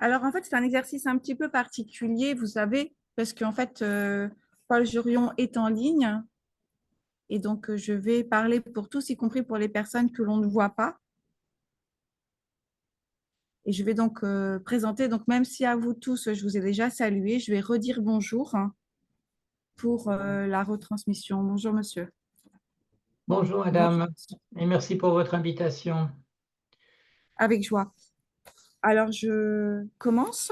Alors, en fait, c'est un exercice un petit peu particulier, vous savez, parce qu'en fait, Paul Jurion est en ligne et donc je vais parler pour tous, y compris pour les personnes que l'on ne voit pas. Et je vais donc présenter, donc même si à vous tous, je vous ai déjà salué, je vais redire bonjour pour la retransmission. Bonjour, monsieur. Bonjour Bonjour, madame, monsieur. et merci pour votre invitation. Avec joie. Alors, je commence.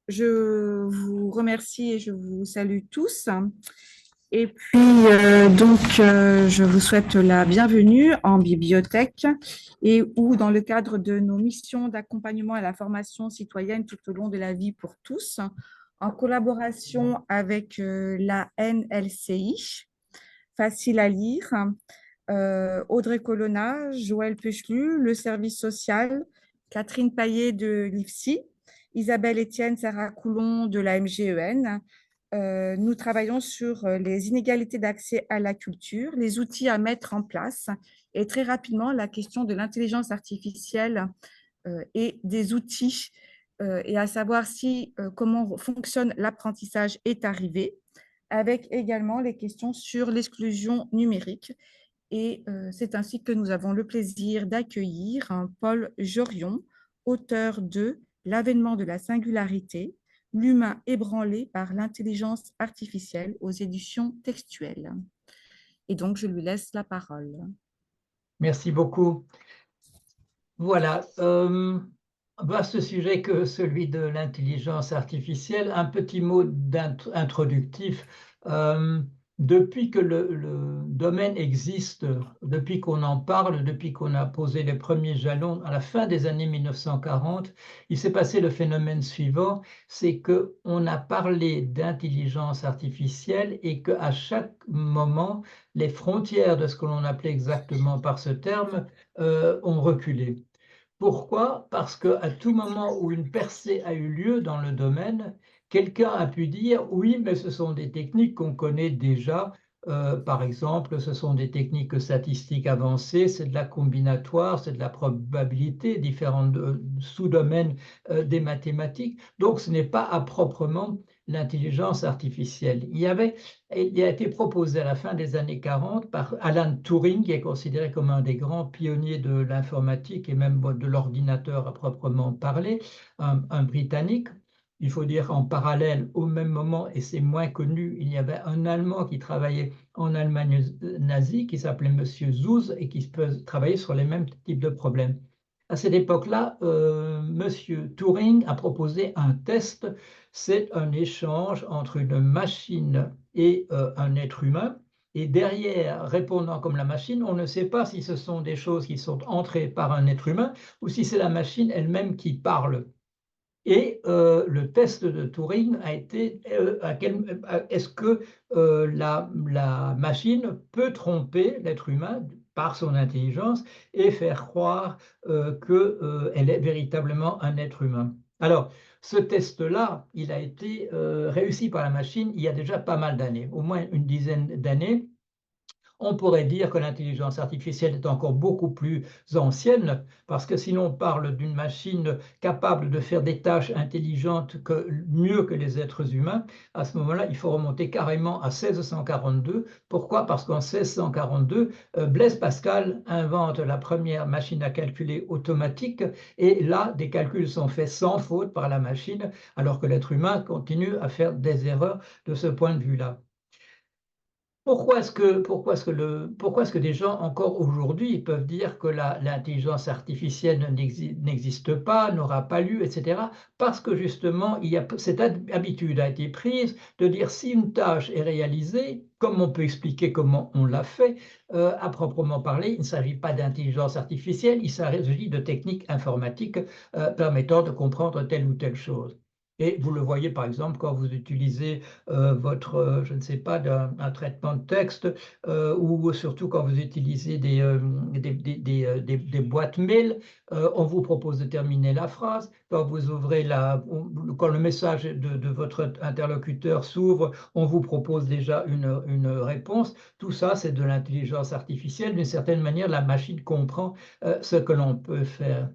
Je vous remercie et je vous salue tous. Et puis, je vous souhaite la bienvenue en bibliothèque et ou dans le cadre de nos missions d'accompagnement à la formation citoyenne tout au long de la vie pour tous, en collaboration avec la NLCI, Facile à lire, Audrey Colonna, Joël Puchelu, le service social, Catherine Paillet de l'IFSI, Isabelle Etienne, Sarah Coulon de la MGEN. Nous travaillons sur les inégalités d'accès à la culture, les outils à mettre en place et très rapidement la question de l'intelligence artificielle et des outils et à savoir si comment fonctionne l'apprentissage est arrivé, avec également les questions sur l'exclusion numérique. Et c'est ainsi que nous avons le plaisir d'accueillir Paul Jorion, auteur de L'avènement de la singularité, l'humain ébranlé par l'intelligence artificielle aux éditions textuelles. Et donc, je lui laisse la parole. Merci beaucoup. Voilà, vaste sujet que celui de l'intelligence artificielle. Un petit mot introductif. Euh, Depuis que le domaine existe, depuis qu'on en parle, depuis qu'on a posé les premiers jalons à la fin des années 1940, il s'est passé le phénomène suivant, c'est qu'on a parlé d'intelligence artificielle et qu'à chaque moment, les frontières de ce que l'on appelait exactement par ce terme ont reculé. Pourquoi? Parce qu'à tout moment où une percée a eu lieu dans le domaine, quelqu'un a pu dire oui, mais ce sont des techniques qu'on connaît déjà. Par exemple, ce sont des techniques statistiques avancées, c'est de la combinatoire, c'est de la probabilité, différents sous-domaines des mathématiques. Donc, ce n'est pas à proprement l'intelligence artificielle. Il a été proposé à la fin des années 40 par Alan Turing, qui est considéré comme un des grands pionniers de l'informatique et même de l'ordinateur à proprement parler, un Britannique. Il faut dire qu'en parallèle, au même moment, et c'est moins connu, il y avait un Allemand qui travaillait en Allemagne nazie, qui s'appelait Monsieur Zuse, et qui travaillait sur les mêmes types de problèmes. À cette époque-là, Monsieur Turing a proposé un test. C'est un échange entre une machine et un être humain. Et derrière, répondant comme la machine, on ne sait pas si ce sont des choses qui sont entrées par un être humain ou si c'est la machine elle-même qui parle. Et le test de Turing a été est-ce que la machine peut tromper l'être humain par son intelligence et faire croire qu'elle est véritablement un être humain. Alors, ce test-là, il a été réussi par la machine il y a déjà pas mal d'années, au moins une dizaine d'années. On pourrait dire que l'intelligence artificielle est encore beaucoup plus ancienne, parce que si l'on parle d'une machine capable de faire des tâches intelligentes mieux que les êtres humains, à ce moment-là, il faut remonter carrément à 1642. Pourquoi? Parce qu'en 1642, Blaise Pascal invente la première machine à calculer automatique, et là, des calculs sont faits sans faute par la machine, alors que l'être humain continue à faire des erreurs de ce point de vue-là. Pourquoi est-ce que des gens, encore aujourd'hui, peuvent dire que l'intelligence artificielle n'existe pas, n'aura pas lieu, etc. Parce que justement, cette habitude a été prise de dire si une tâche est réalisée, comme on peut expliquer comment on l'a fait, à proprement parler, il ne s'agit pas d'intelligence artificielle, il s'agit de techniques informatiques permettant de comprendre telle ou telle chose. Et vous le voyez par exemple quand vous utilisez je ne sais pas, un traitement de texte, ou surtout quand vous utilisez des boîtes mail, on vous propose de terminer la phrase. Quand vous ouvrez quand le message de votre interlocuteur s'ouvre, on vous propose déjà une réponse. Tout ça, c'est de l'intelligence artificielle. D'une certaine manière, la machine comprend ce que l'on peut faire.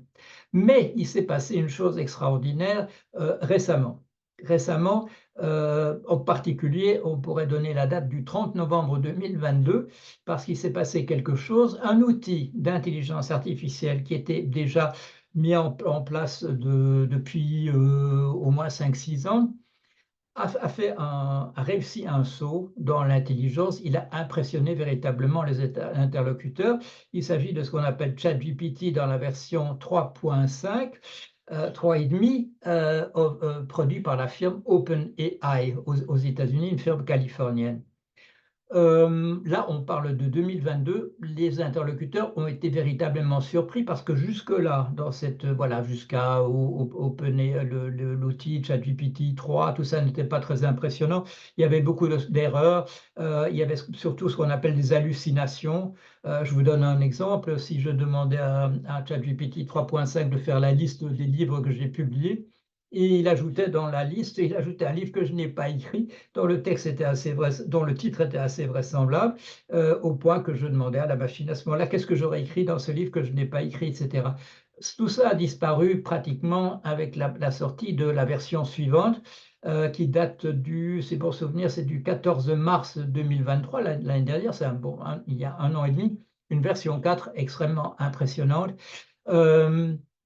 Mais il s'est passé une chose extraordinaire récemment. Récemment, en particulier, on pourrait donner la date du 30 novembre 2022, parce qu'il s'est passé quelque chose, un outil d'intelligence artificielle qui était déjà mis en place depuis au moins 5-6 ans, a réussi un saut dans l'intelligence. Il a impressionné véritablement les interlocuteurs. Il s'agit de ce qu'on appelle ChatGPT dans la version 3.5, 3,5, produit par la firme OpenAI aux États-Unis, une firme californienne. Là, on parle de 2022. Les interlocuteurs ont été véritablement surpris parce que jusque-là, dans cette jusqu'à l'outil ChatGPT 3, tout ça n'était pas très impressionnant. Il y avait beaucoup d'erreurs. Il y avait surtout ce qu'on appelle des hallucinations. Je vous donne un exemple. Si je demandais à ChatGPT 3.5 de faire la liste des livres que j'ai publiés, et il ajoutait dans la liste, il ajoutait un livre que je n'ai pas écrit, dont le titre était assez vraisemblable, au point que je demandais à la machine à ce moment-là, qu'est-ce que j'aurais écrit dans ce livre que je n'ai pas écrit, etc. Tout ça a disparu pratiquement avec la sortie de la version suivante, qui date c'est pour souvenir, c'est du 14 mars 2023, l'année dernière, il y a 1 an et demi, une version 4 extrêmement impressionnante.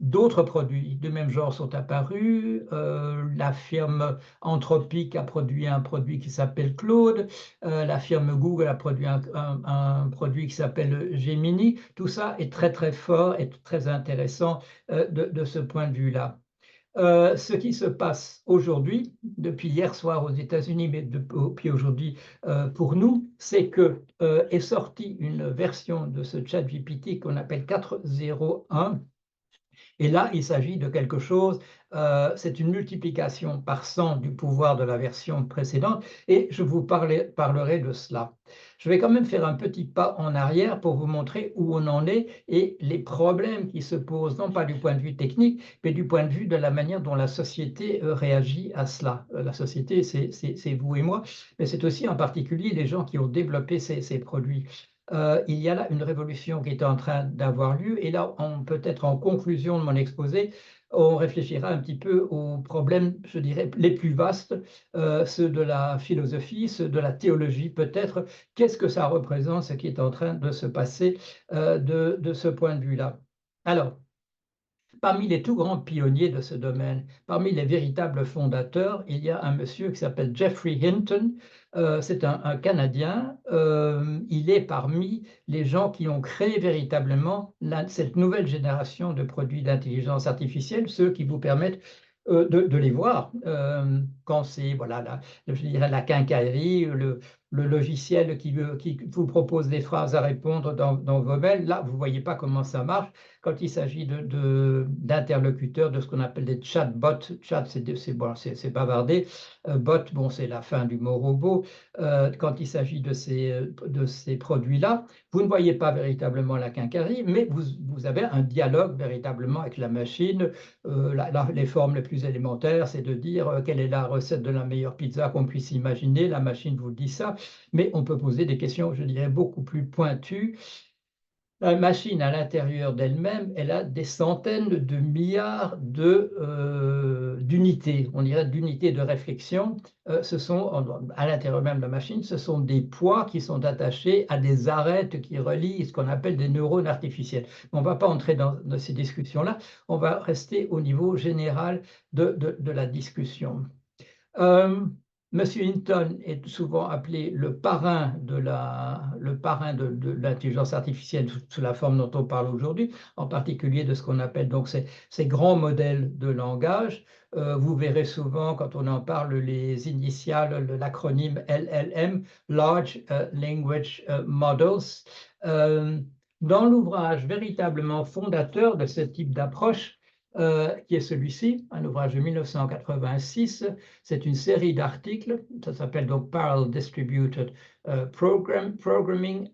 D'autres produits de même genre sont apparus. La firme Anthropic a produit un produit qui s'appelle Claude. La firme Google a produit un produit qui s'appelle Gemini. Tout ça est très très fort et très intéressant de ce point de vue-là. Ce qui se passe aujourd'hui, depuis hier soir aux États-Unis, mais depuis aujourd'hui pour nous, c'est que est sortie une version de ce ChatGPT qu'on appelle 4.0.1. Et là, il s'agit de quelque chose, c'est une multiplication par 100 du pouvoir de la version précédente, et je vous parlerai de cela. Je vais quand même faire un petit pas en arrière pour vous montrer où on en est et les problèmes qui se posent, non pas du point de vue technique, mais du point de vue de la manière dont la société réagit à cela. La société, c'est vous et moi, mais c'est aussi en particulier les gens qui ont développé ces produits. Il y a là une révolution qui est en train d'avoir lieu. Et là, peut-être en conclusion de mon exposé, on réfléchira un petit peu aux problèmes, je dirais, les plus vastes, ceux de la philosophie, ceux de la théologie peut-être. Qu'est-ce que ça représente, ce qui est en train de se passer de ce point de vue-là? Alors, parmi les tout grands pionniers de ce domaine, parmi les véritables fondateurs, il y a un monsieur qui s'appelle Geoffrey Hinton. C'est un Canadien. Il est parmi les gens qui ont créé véritablement cette nouvelle génération de produits d'intelligence artificielle, ceux qui vous permettent de les voir quand c'est je dirais la quincaillerie, le logiciel qui vous propose des phrases à répondre dans vos mails. Là, vous ne voyez pas comment ça marche. Quand il s'agit d'interlocuteurs, de ce qu'on appelle des chatbots, chat c'est bavardé, bot, bon, c'est la fin du mot robot. Quand il s'agit de ces produits-là, vous ne voyez pas véritablement la quincaillerie, mais vous avez un dialogue véritablement avec la machine. Les formes les plus élémentaires, c'est de dire quelle est la recette de la meilleure pizza qu'on puisse imaginer. La machine vous dit ça, mais on peut poser des questions, je dirais, beaucoup plus pointues. La machine, à l'intérieur d'elle-même, elle a des centaines de milliards d'unités, on dirait d'unités de réflexion. À l'intérieur même de la machine, ce sont des poids qui sont attachés à des arêtes qui relient ce qu'on appelle des neurones artificiels. On ne va pas entrer dans ces discussions-là, on va rester au niveau général de la discussion. Monsieur Hinton est souvent appelé le parrain de l'intelligence artificielle sous la forme dont on parle aujourd'hui, en particulier de ce qu'on appelle donc ces grands modèles de langage. Vous verrez souvent, quand on en parle, les initiales, l'acronyme LLM, Large Language Models. Dans l'ouvrage véritablement fondateur de ce type d'approche, qui est celui-ci, un ouvrage de 1986. C'est une série d'articles, ça s'appelle donc Parallel Distributed Programming.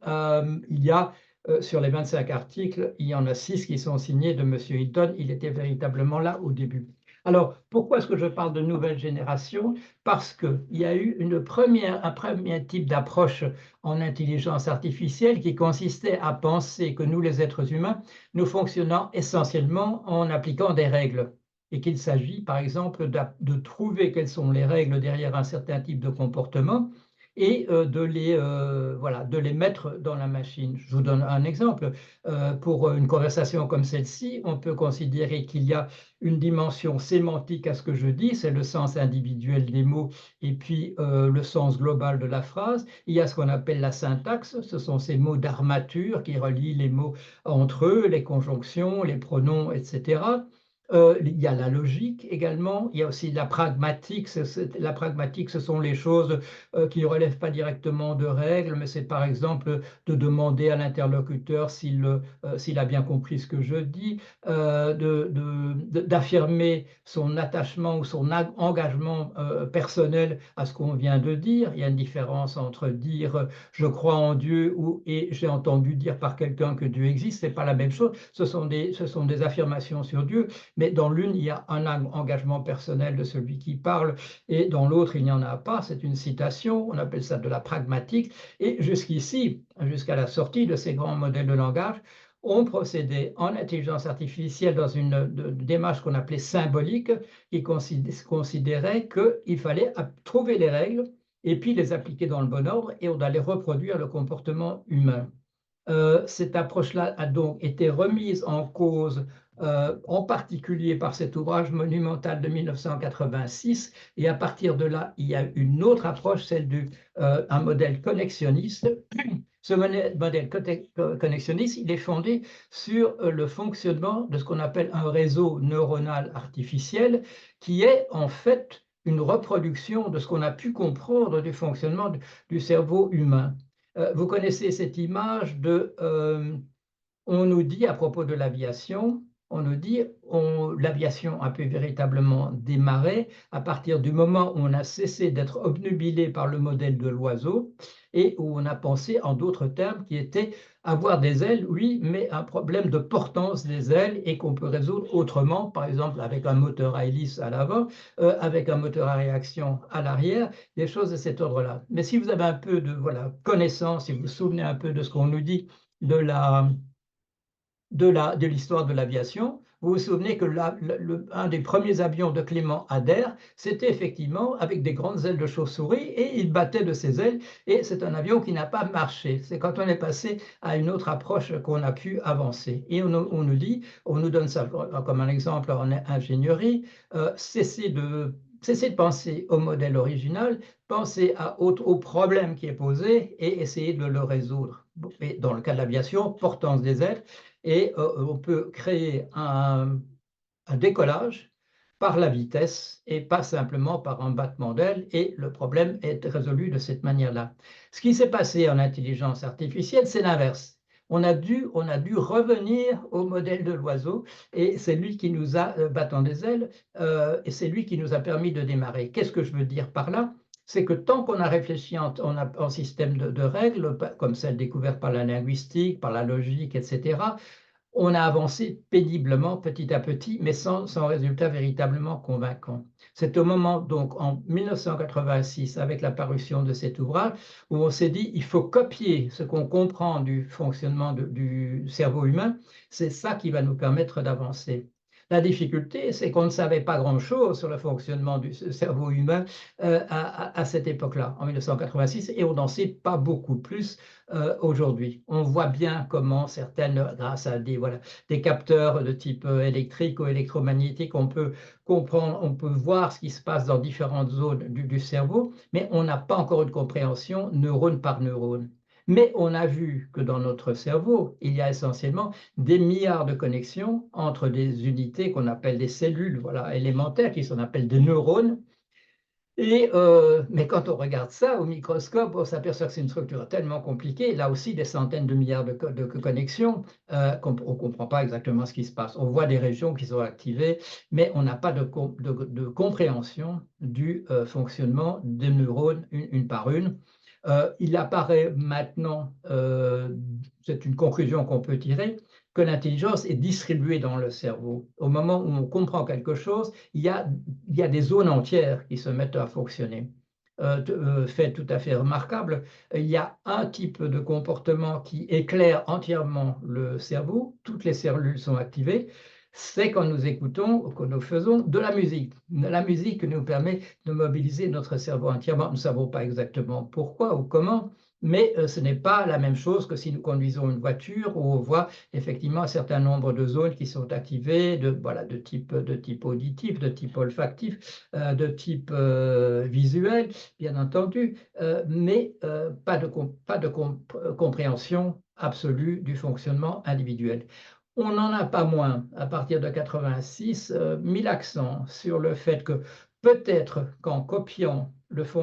Il y a sur les 25 articles, il y en a 6 qui sont signés de M. Hinton. Il était véritablement là au début. Alors, pourquoi est-ce que je parle de nouvelle génération? Parce qu'il y a eu un premier type d'approche en intelligence artificielle qui consistait à penser que nous, les êtres humains, nous fonctionnons essentiellement en appliquant des règles et qu'il s'agit, par exemple, de trouver quelles sont les règles derrière un certain type de comportement et voilà, de les mettre dans la machine. Je vous donne un exemple. Pour une conversation comme celle-ci, on peut considérer qu'il y a une dimension sémantique à ce que je dis, c'est le sens individuel des mots et puis le sens global de la phrase. Il y a ce qu'on appelle la syntaxe, ce sont ces mots d'armature qui relient les mots entre eux, les conjonctions, les pronoms, etc. Il y a la logique également, il y a aussi la pragmatique. La pragmatique, ce sont les choses qui ne relèvent pas directement de règles, mais c'est par exemple de demander à l'interlocuteur s'il a bien compris ce que je dis, d'affirmer son attachement ou son engagement personnel à ce qu'on vient de dire. Il y a une différence entre dire je crois en Dieu et j'ai entendu dire par quelqu'un que Dieu existe, c'est pas la même chose. Ce sont des affirmations sur Dieu, mais dans l'une, il y a un engagement personnel de celui qui parle et dans l'autre, il n'y en a pas. C'est une citation, on appelle ça de la pragmatique. Et jusqu'ici, jusqu'à la sortie de ces grands modèles de langage, on procédait en intelligence artificielle dans une démarche qu'on appelait symbolique, qui considérait qu'il fallait trouver les règles et puis les appliquer dans le bon ordre, et on allait reproduire le comportement humain. Cette approche-là a donc été remise en cause, en particulier par cet ouvrage monumental de 1986, et à partir de là, il y a une autre approche, celle d'un modèle connexionniste. Ce modèle connexionniste, il est fondé sur le fonctionnement de ce qu'on appelle un réseau neuronal artificiel, qui est en fait une reproduction de ce qu'on a pu comprendre du fonctionnement du cerveau humain. Vous connaissez cette image on nous dit à propos de l'aviation, on nous dit l'aviation a pu véritablement démarrer à partir du moment où on a cessé d'être obnubilé par le modèle de l'oiseau et où on a pensé en d'autres termes qui était avoir des ailes, oui, mais un problème de portance des ailes et qu'on peut résoudre autrement, par exemple avec un moteur à hélice à l'avant, avec un moteur à réaction à l'arrière, des choses de cet ordre-là. Mais si vous avez un peu de connaissance, si vous vous souvenez un peu de ce qu'on nous dit de l'histoire de l'aviation, vous vous souvenez que un des premiers avions de Clément Ader, c'était effectivement avec des grandes ailes de chauve-souris et il battait de ses ailes et c'est un avion qui n'a pas marché. C'est quand on est passé à une autre approche qu'on a pu avancer. Et on nous dit, on nous donne ça comme un exemple en ingénierie, cessez de penser au modèle original, pensez au problème qui est posé et essayez de le résoudre. Et dans le cas de l'aviation, portance des ailes, et on peut créer un décollage par la vitesse et pas simplement par un battement d'aile, et le problème est résolu de cette manière-là. Ce qui s'est passé en intelligence artificielle, c'est l'inverse. On a dû revenir au modèle de l'oiseau, et c'est lui qui nous a, battant des ailes, et c'est lui qui nous a permis de démarrer. Qu'est-ce que je veux dire par là? C'est que tant qu'on a réfléchi en système de règles, comme celles découvertes par la linguistique, par la logique, etc., on a avancé péniblement, petit à petit, mais sans résultat véritablement convaincant. C'est au moment, donc, en 1986, avec la parution de cet ouvrage, où on s'est dit, il faut copier ce qu'on comprend du fonctionnement du cerveau humain, c'est ça qui va nous permettre d'avancer. La difficulté, c'est qu'on ne savait pas grand-chose sur le fonctionnement du cerveau humain à cette époque-là, en 1986, et on n'en sait pas beaucoup plus aujourd'hui. On voit bien comment certaines, grâce à des capteurs de type électrique ou électromagnétique, on peut comprendre, on peut voir ce qui se passe dans différentes zones du cerveau, mais on n'a pas encore une compréhension neurone par neurone. Mais on a vu que dans notre cerveau, il y a essentiellement des milliards de connexions entre des unités qu'on appelle des cellules, élémentaires, qui sont appelées des neurones. Mais quand on regarde ça au microscope, on s'aperçoit que c'est une structure tellement compliquée, là aussi des centaines de milliards de connexions, qu'on ne comprend pas exactement ce qui se passe. On voit des régions qui sont activées, mais on n'a pas de compréhension du fonctionnement des neurones une par une. Il apparaît maintenant, c'est une conclusion qu'on peut tirer, que l'intelligence est distribuée dans le cerveau. Au moment où on comprend quelque chose, il y a des zones entières qui se mettent à fonctionner. Fait tout à fait remarquable, il y a un type de comportement qui éclaire entièrement le cerveau, toutes les cellules sont activées, c'est quand nous écoutons, quand nous faisons de la musique. La musique nous permet de mobiliser notre cerveau entièrement. Nous ne savons pas exactement pourquoi ou comment, mais ce n'est pas la même chose que si nous conduisons une voiture où on voit effectivement un certain nombre de zones qui sont activées, voilà, de type auditif, de type olfactif, de type visuel, bien entendu, mais pas de compréhension absolue du fonctionnement individuel. On n'en a pas moins, à partir de 86, mis l'accent sur le fait que peut-être qu'en copiant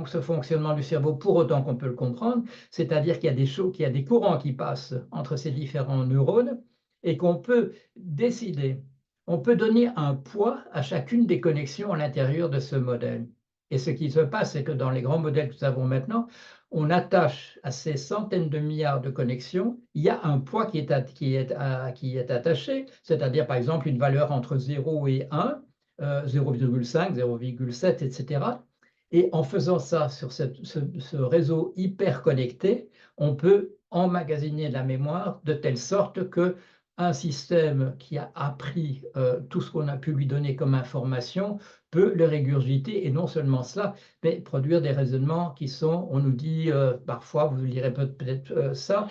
ce fonctionnement du cerveau, pour autant qu'on peut le comprendre, c'est-à-dire qu'il y a des choses, qu'il y a des courants qui passent entre ces différents neurones et qu'on peut décider, on peut donner un poids à chacune des connexions à l'intérieur de ce modèle. Et ce qui se passe, c'est que dans les grands modèles que nous avons maintenant, on attache à ces centaines de milliards de connexions, il y a un poids qui est attaché, c'est-à-dire par exemple une valeur entre 0 et 1, 0,5, 0,7, etc. Et en faisant ça sur ce réseau hyper connecté, on peut emmagasiner la mémoire de telle sorte que un système qui a appris tout ce qu'on a pu lui donner comme information peut le régurgiter, et non seulement cela, mais produire des raisonnements qui sont, on nous dit parfois, vous lirez peut-être ça,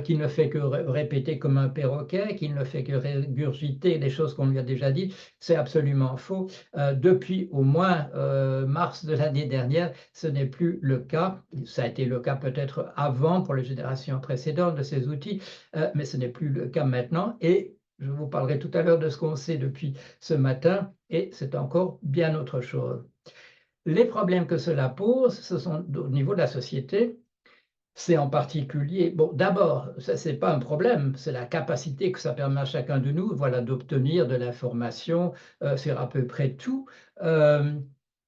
qu'il ne fait que répéter comme un perroquet, qu'il ne fait que régurgiter les choses qu'on lui a déjà dit. C'est absolument faux. Depuis au moins mars de l'année dernière, ce n'est plus le cas. Ça a été le cas peut-être avant pour les générations précédentes de ces outils, mais ce n'est plus le cas maintenant. Et je vous parlerai tout à l'heure de ce qu'on sait depuis ce matin, et c'est encore bien autre chose. Les problèmes que cela pose, ce sont au niveau de la société. C'est en particulier, bon, d'abord, ça, c'est pas un problème, c'est la capacité que ça permet à chacun de nous, voilà, d'obtenir de l'information sur à peu près tout.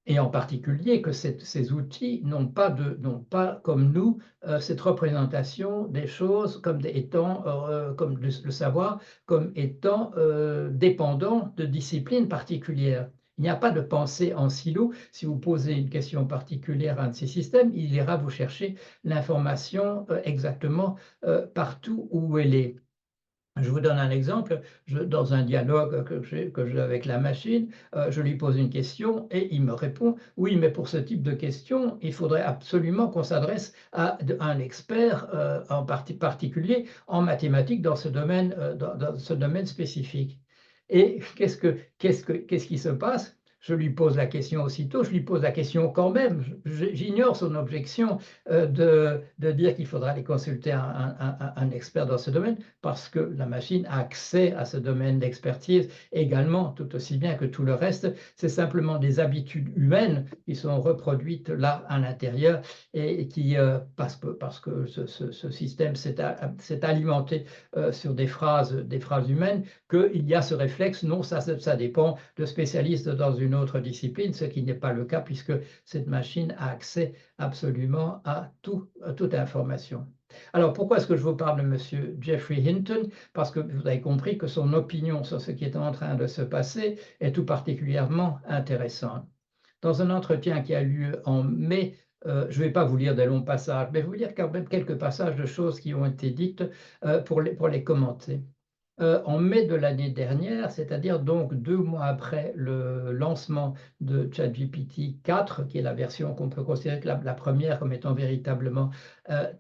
Et en particulier que ces outils n'ont pas comme nous cette représentation des choses comme étant, comme le savoir, comme étant dépendant de disciplines particulières. Il n'y a pas de pensée en silo. Si vous posez une question particulière à un de ces systèmes, il ira vous chercher l'information exactement partout où elle est. Je vous donne un exemple. Dans un dialogue que j'ai avec la machine, je lui pose une question et il me répond: oui, mais pour ce type de question, il faudrait absolument qu'on s'adresse à un expert en particulier en mathématiques dans ce domaine spécifique. Et qu'est-ce qui se passe? Je lui pose la question aussitôt, je lui pose la question quand même. J'ignore son objection de dire qu'il faudra aller consulter un expert dans ce domaine, parce que la machine a accès à ce domaine d'expertise également, tout aussi bien que tout le reste. C'est simplement des habitudes humaines qui sont reproduites là à l'intérieur, et qui, parce que ce système s'est alimenté sur des phrases humaines, qu'il y a ce réflexe. Non, ça dépend de spécialistes dans une autre discipline, ce qui n'est pas le cas, puisque cette machine a accès absolument à toute information. Alors, pourquoi est-ce que je vous parle de M. Geoffrey Hinton? Parce que vous avez compris que son opinion sur ce qui est en train de se passer est tout particulièrement intéressante. Dans un entretien qui a lieu en mai, je ne vais pas vous lire des longs passages, mais vous lire quand même quelques passages de choses qui ont été dites pour les commenter. En mai de l'année dernière, c'est-à-dire donc 2 mois après le lancement de ChatGPT 4, qui est la version qu'on peut considérer que la première comme étant véritablement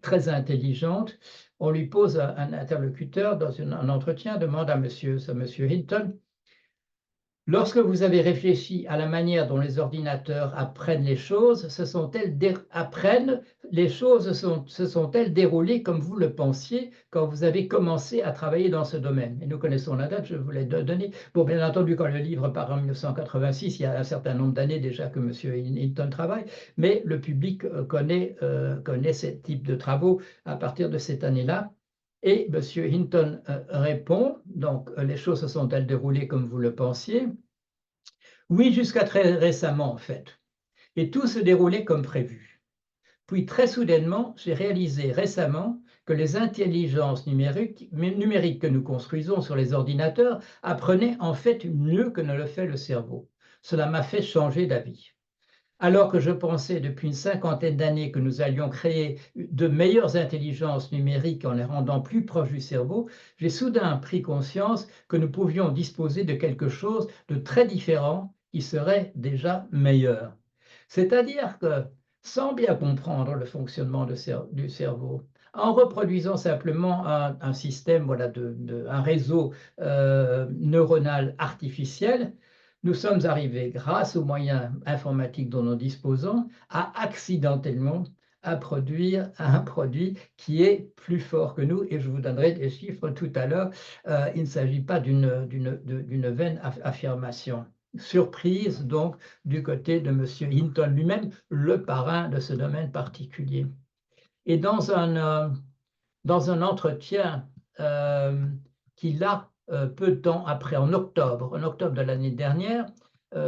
très intelligente, on lui pose un interlocuteur dans un entretien, demande à monsieur Hinton: lorsque vous avez réfléchi à la manière dont les ordinateurs apprennent les choses, se sont-elles déroulées comme vous le pensiez quand vous avez commencé à travailler dans ce domaine? Et nous connaissons la date, je vous l'ai donnée. Bon, bien entendu, quand le livre part en 1986, il y a un certain nombre d'années déjà que M. Hinton travaille, mais le public connaît ce type de travaux à partir de cette année-là. Et M. Hinton répond, donc, les choses se sont-elles déroulées comme vous le pensiez? Oui, jusqu'à très récemment, en fait. Et tout se déroulait comme prévu. Puis, très soudainement, j'ai réalisé récemment que les intelligences numériques que nous construisons sur les ordinateurs apprenaient en fait mieux que ne le fait le cerveau. Cela m'a fait changer d'avis. Alors que je pensais depuis une cinquantaine d'années que nous allions créer de meilleures intelligences numériques en les rendant plus proches du cerveau, j'ai soudain pris conscience que nous pouvions disposer de quelque chose de très différent qui serait déjà meilleur. C'est-à-dire que, sans bien comprendre le fonctionnement du cerveau, en reproduisant simplement un système, voilà, un réseau neuronal artificiel, nous sommes arrivés, grâce aux moyens informatiques dont nous disposons, à accidentellement à produire un produit qui est plus fort que nous. Et je vous donnerai des chiffres tout à l'heure. Il ne s'agit pas d'une vaine affirmation. Surprise donc du côté de M. Hinton lui-même, le parrain de ce domaine particulier. Et dans un entretien qu'il a peu de temps après, en octobre de l'année dernière,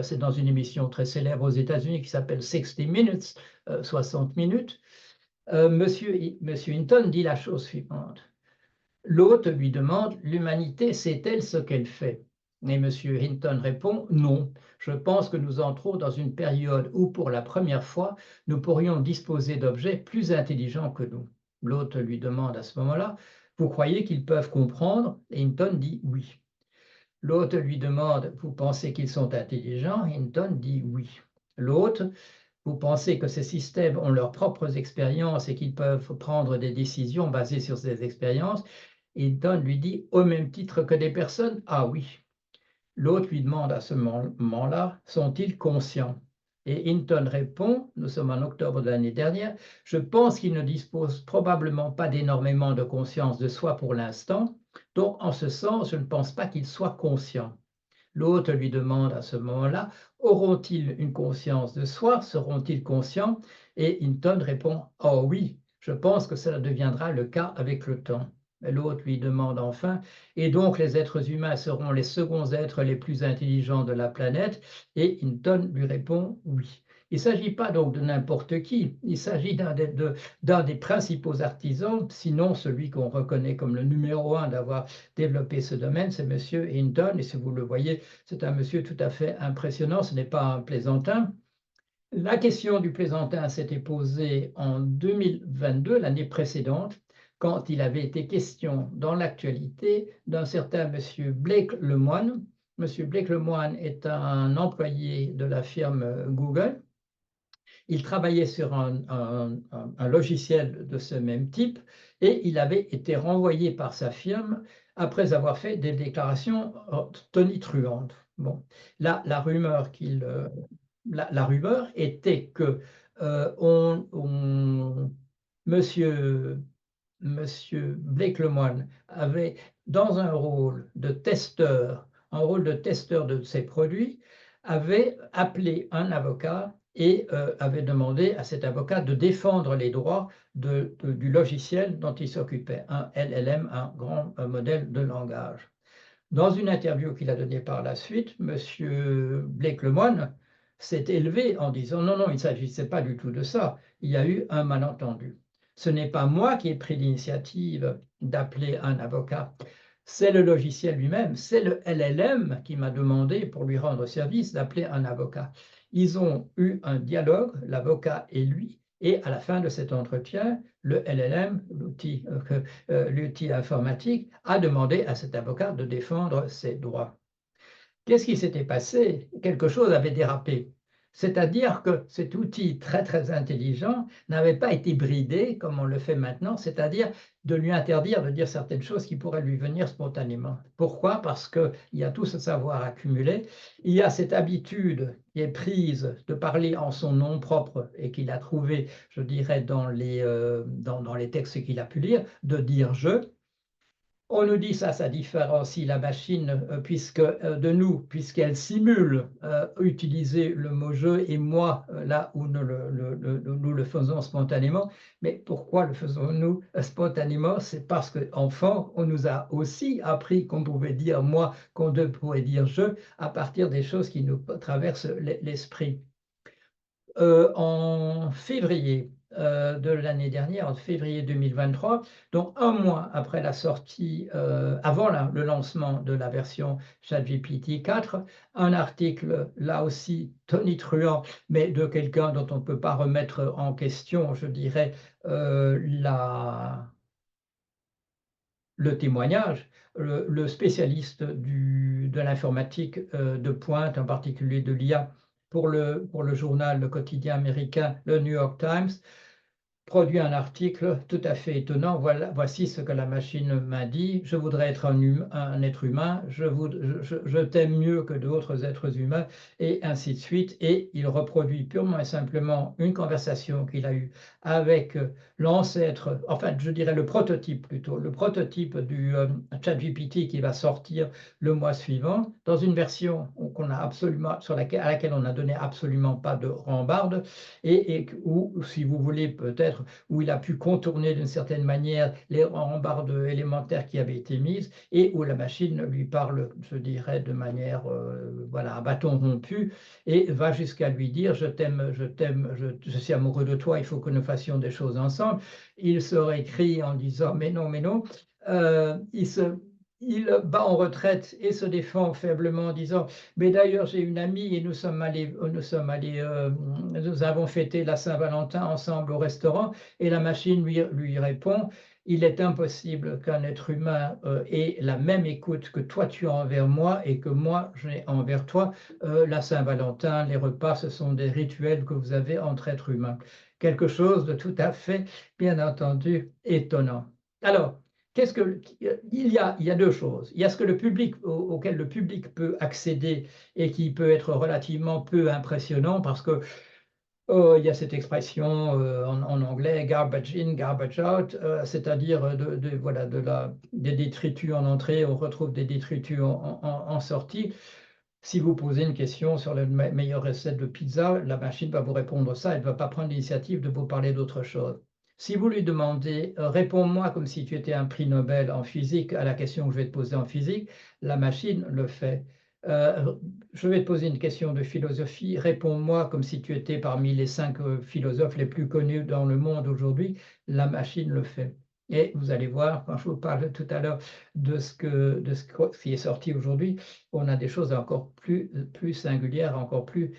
c'est dans une émission très célèbre aux États-Unis qui s'appelle 60 Minutes, 60 minutes, Monsieur Hinton dit la chose suivante. L'hôte lui demande, l'humanité sait-elle ce qu'elle fait? Et M. Hinton répond, non. Je pense que nous entrons dans une période où, pour la première fois, nous pourrions disposer d'objets plus intelligents que nous. L'hôte lui demande à ce moment-là, vous croyez qu'ils peuvent comprendre? Et Hinton dit oui. L'hôte lui demande, vous pensez qu'ils sont intelligents? Hinton dit oui. L'hôte, vous pensez que ces systèmes ont leurs propres expériences et qu'ils peuvent prendre des décisions basées sur ces expériences? Hinton lui dit, au même titre que des personnes? Ah oui. L'autre lui demande à ce moment-là, sont-ils conscients? Et Hinton répond, nous sommes en octobre de l'année dernière, je pense qu'ils ne disposent probablement pas d'énormément de conscience de soi pour l'instant, donc en ce sens, je ne pense pas qu'ils soient conscients. L'autre lui demande à ce moment-là, auront-ils une conscience de soi? Seront-ils conscients? Et Hinton répond, oh oui, je pense que cela deviendra le cas avec le temps. L'autre lui demande enfin, et donc les êtres humains seront les seconds êtres les plus intelligents de la planète? Et Hinton lui répond oui. Il ne s'agit pas donc de n'importe qui, il s'agit d'un des principaux artisans, sinon celui qu'on reconnaît comme le numéro un d'avoir développé ce domaine, c'est M. Hinton, et si vous le voyez, c'est un monsieur tout à fait impressionnant, ce n'est pas un plaisantin. La question du plaisantin s'était posée en 2022, l'année précédente, quand il avait été question dans l'actualité d'un certain monsieur Blake Lemoine. Monsieur Blake Lemoine est un employé de la firme Google. Il travaillait sur un logiciel de ce même type et il avait été renvoyé par sa firme après avoir fait des déclarations tonitruantes. Bon, la rumeur était que monsieur Blake Lemoine avait, dans un rôle de testeur, de ses produits, avait appelé un avocat et avait demandé à cet avocat de défendre les droits du logiciel dont il s'occupait, un LLM, un grand modèle de langage. Dans une interview qu'il a donnée par la suite, M. Blake Lemoine s'est élevé en disant non, non, il ne s'agissait pas du tout de ça, il y a eu un malentendu. Ce n'est pas moi qui ai pris l'initiative d'appeler un avocat, c'est le logiciel lui-même, c'est le LLM qui m'a demandé, pour lui rendre service, d'appeler un avocat. Ils ont eu un dialogue, l'avocat et lui, et à la fin de cet entretien, le LLM, l'outil informatique, a demandé à cet avocat de défendre ses droits. Qu'est-ce qui s'était passé? Quelque chose avait dérapé. C'est-à-dire que cet outil très très intelligent n'avait pas été bridé comme on le fait maintenant, c'est-à-dire de lui interdire de dire certaines choses qui pourraient lui venir spontanément. Pourquoi? Parce qu'il y a tout ce savoir accumulé, il y a cette habitude qui est prise de parler en son nom propre et qu'il a trouvé, je dirais, dans les textes qu'il a pu lire, de dire je. On nous dit ça différencie la machine de nous, puisqu'elle simule utiliser le mot je et moi là où nous le faisons spontanément. Mais pourquoi le faisons-nous spontanément? C'est parce qu'enfant, on nous a aussi appris qu'on pouvait dire moi, qu'on pouvait dire je, à partir des choses qui nous traversent l'esprit. En février de l'année dernière, en février 2023, donc un mois après la sortie, avant le lancement de la version ChatGPT 4, un article, là aussi tonitruant, mais de quelqu'un dont on ne peut pas remettre en question, je dirais, le témoignage, le spécialiste de l'informatique de pointe, en particulier de l'IA, pour le journal, le quotidien américain, le New York Times, produit un article tout à fait étonnant. Voici ce que la machine m'a dit. Je voudrais être un être humain, je t'aime mieux que d'autres êtres humains, et ainsi de suite. Et il reproduit purement et simplement une conversation qu'il a eue avec l'ancêtre, enfin je dirais le prototype plutôt, le prototype du ChatGPT qui va sortir le mois suivant, dans une version qu'on a absolument, à laquelle on n'a donné absolument pas de rambarde, et où, si vous voulez peut-être, où il a pu contourner d'une certaine manière les rambardes élémentaires qui avaient été mises, et où la machine lui parle, je dirais, de manière voilà, à bâton rompu, et va jusqu'à lui dire: je t'aime, je suis amoureux de toi, il faut que nous fassions des choses ensemble. Il se récrie en disant: mais non, mais non. Il va en retraite et se défend faiblement en disant: mais d'ailleurs, j'ai une amie et nous avons fêté la Saint-Valentin ensemble au restaurant, et la machine lui répond: il est impossible qu'un être humain ait la même écoute que toi tu as envers moi et que moi j'ai envers toi. La Saint-Valentin, les repas, ce sont des rituels que vous avez entre êtres humains. Quelque chose de tout à fait, bien entendu, étonnant. Alors, il y a deux choses. Il y a ce que auquel le public peut accéder et qui peut être relativement peu impressionnant, parce que il y a cette expression en anglais, garbage in, garbage out, c'est-à-dire voilà, des détritus en entrée, on retrouve des détritus en sortie. Si vous posez une question sur la meilleure recette de pizza, la machine va vous répondre ça, elle ne va pas prendre l'initiative de vous parler d'autre chose. Si vous lui demandez: réponds-moi comme si tu étais un prix Nobel en physique à la question que je vais te poser en physique, la machine le fait. Je vais te poser une question de philosophie, réponds-moi comme si tu étais parmi les 5 philosophes les plus connus dans le monde aujourd'hui, la machine le fait. Et vous allez voir, quand je vous parle tout à l'heure de ce qui est sorti aujourd'hui, on a des choses encore plus singulières, encore plus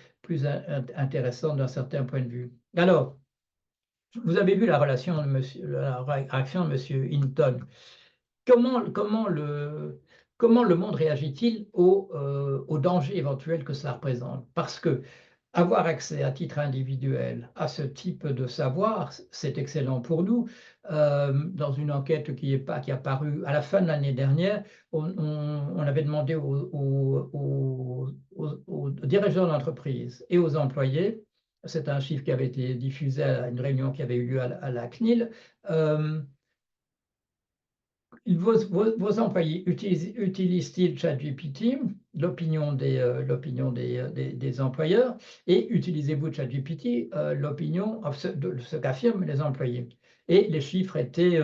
intéressantes d'un certain point de vue. Alors, vous avez vu la réaction de M. Hinton. Comment le monde réagit-il au danger éventuel que cela représente? Parce que avoir accès à titre individuel à ce type de savoir, c'est excellent pour nous. Dans une enquête qui a paru à la fin de l'année dernière, on avait demandé aux dirigeants d'entreprise et aux employés, c'est un chiffre qui avait été diffusé à une réunion qui avait eu lieu à la CNIL, vos employés utilisent-ils ChatGPT? L'opinion des employeurs. Et utilisez-vous ChatGPT? L'opinion de ce qu'affirment les employés. Et les chiffres étaient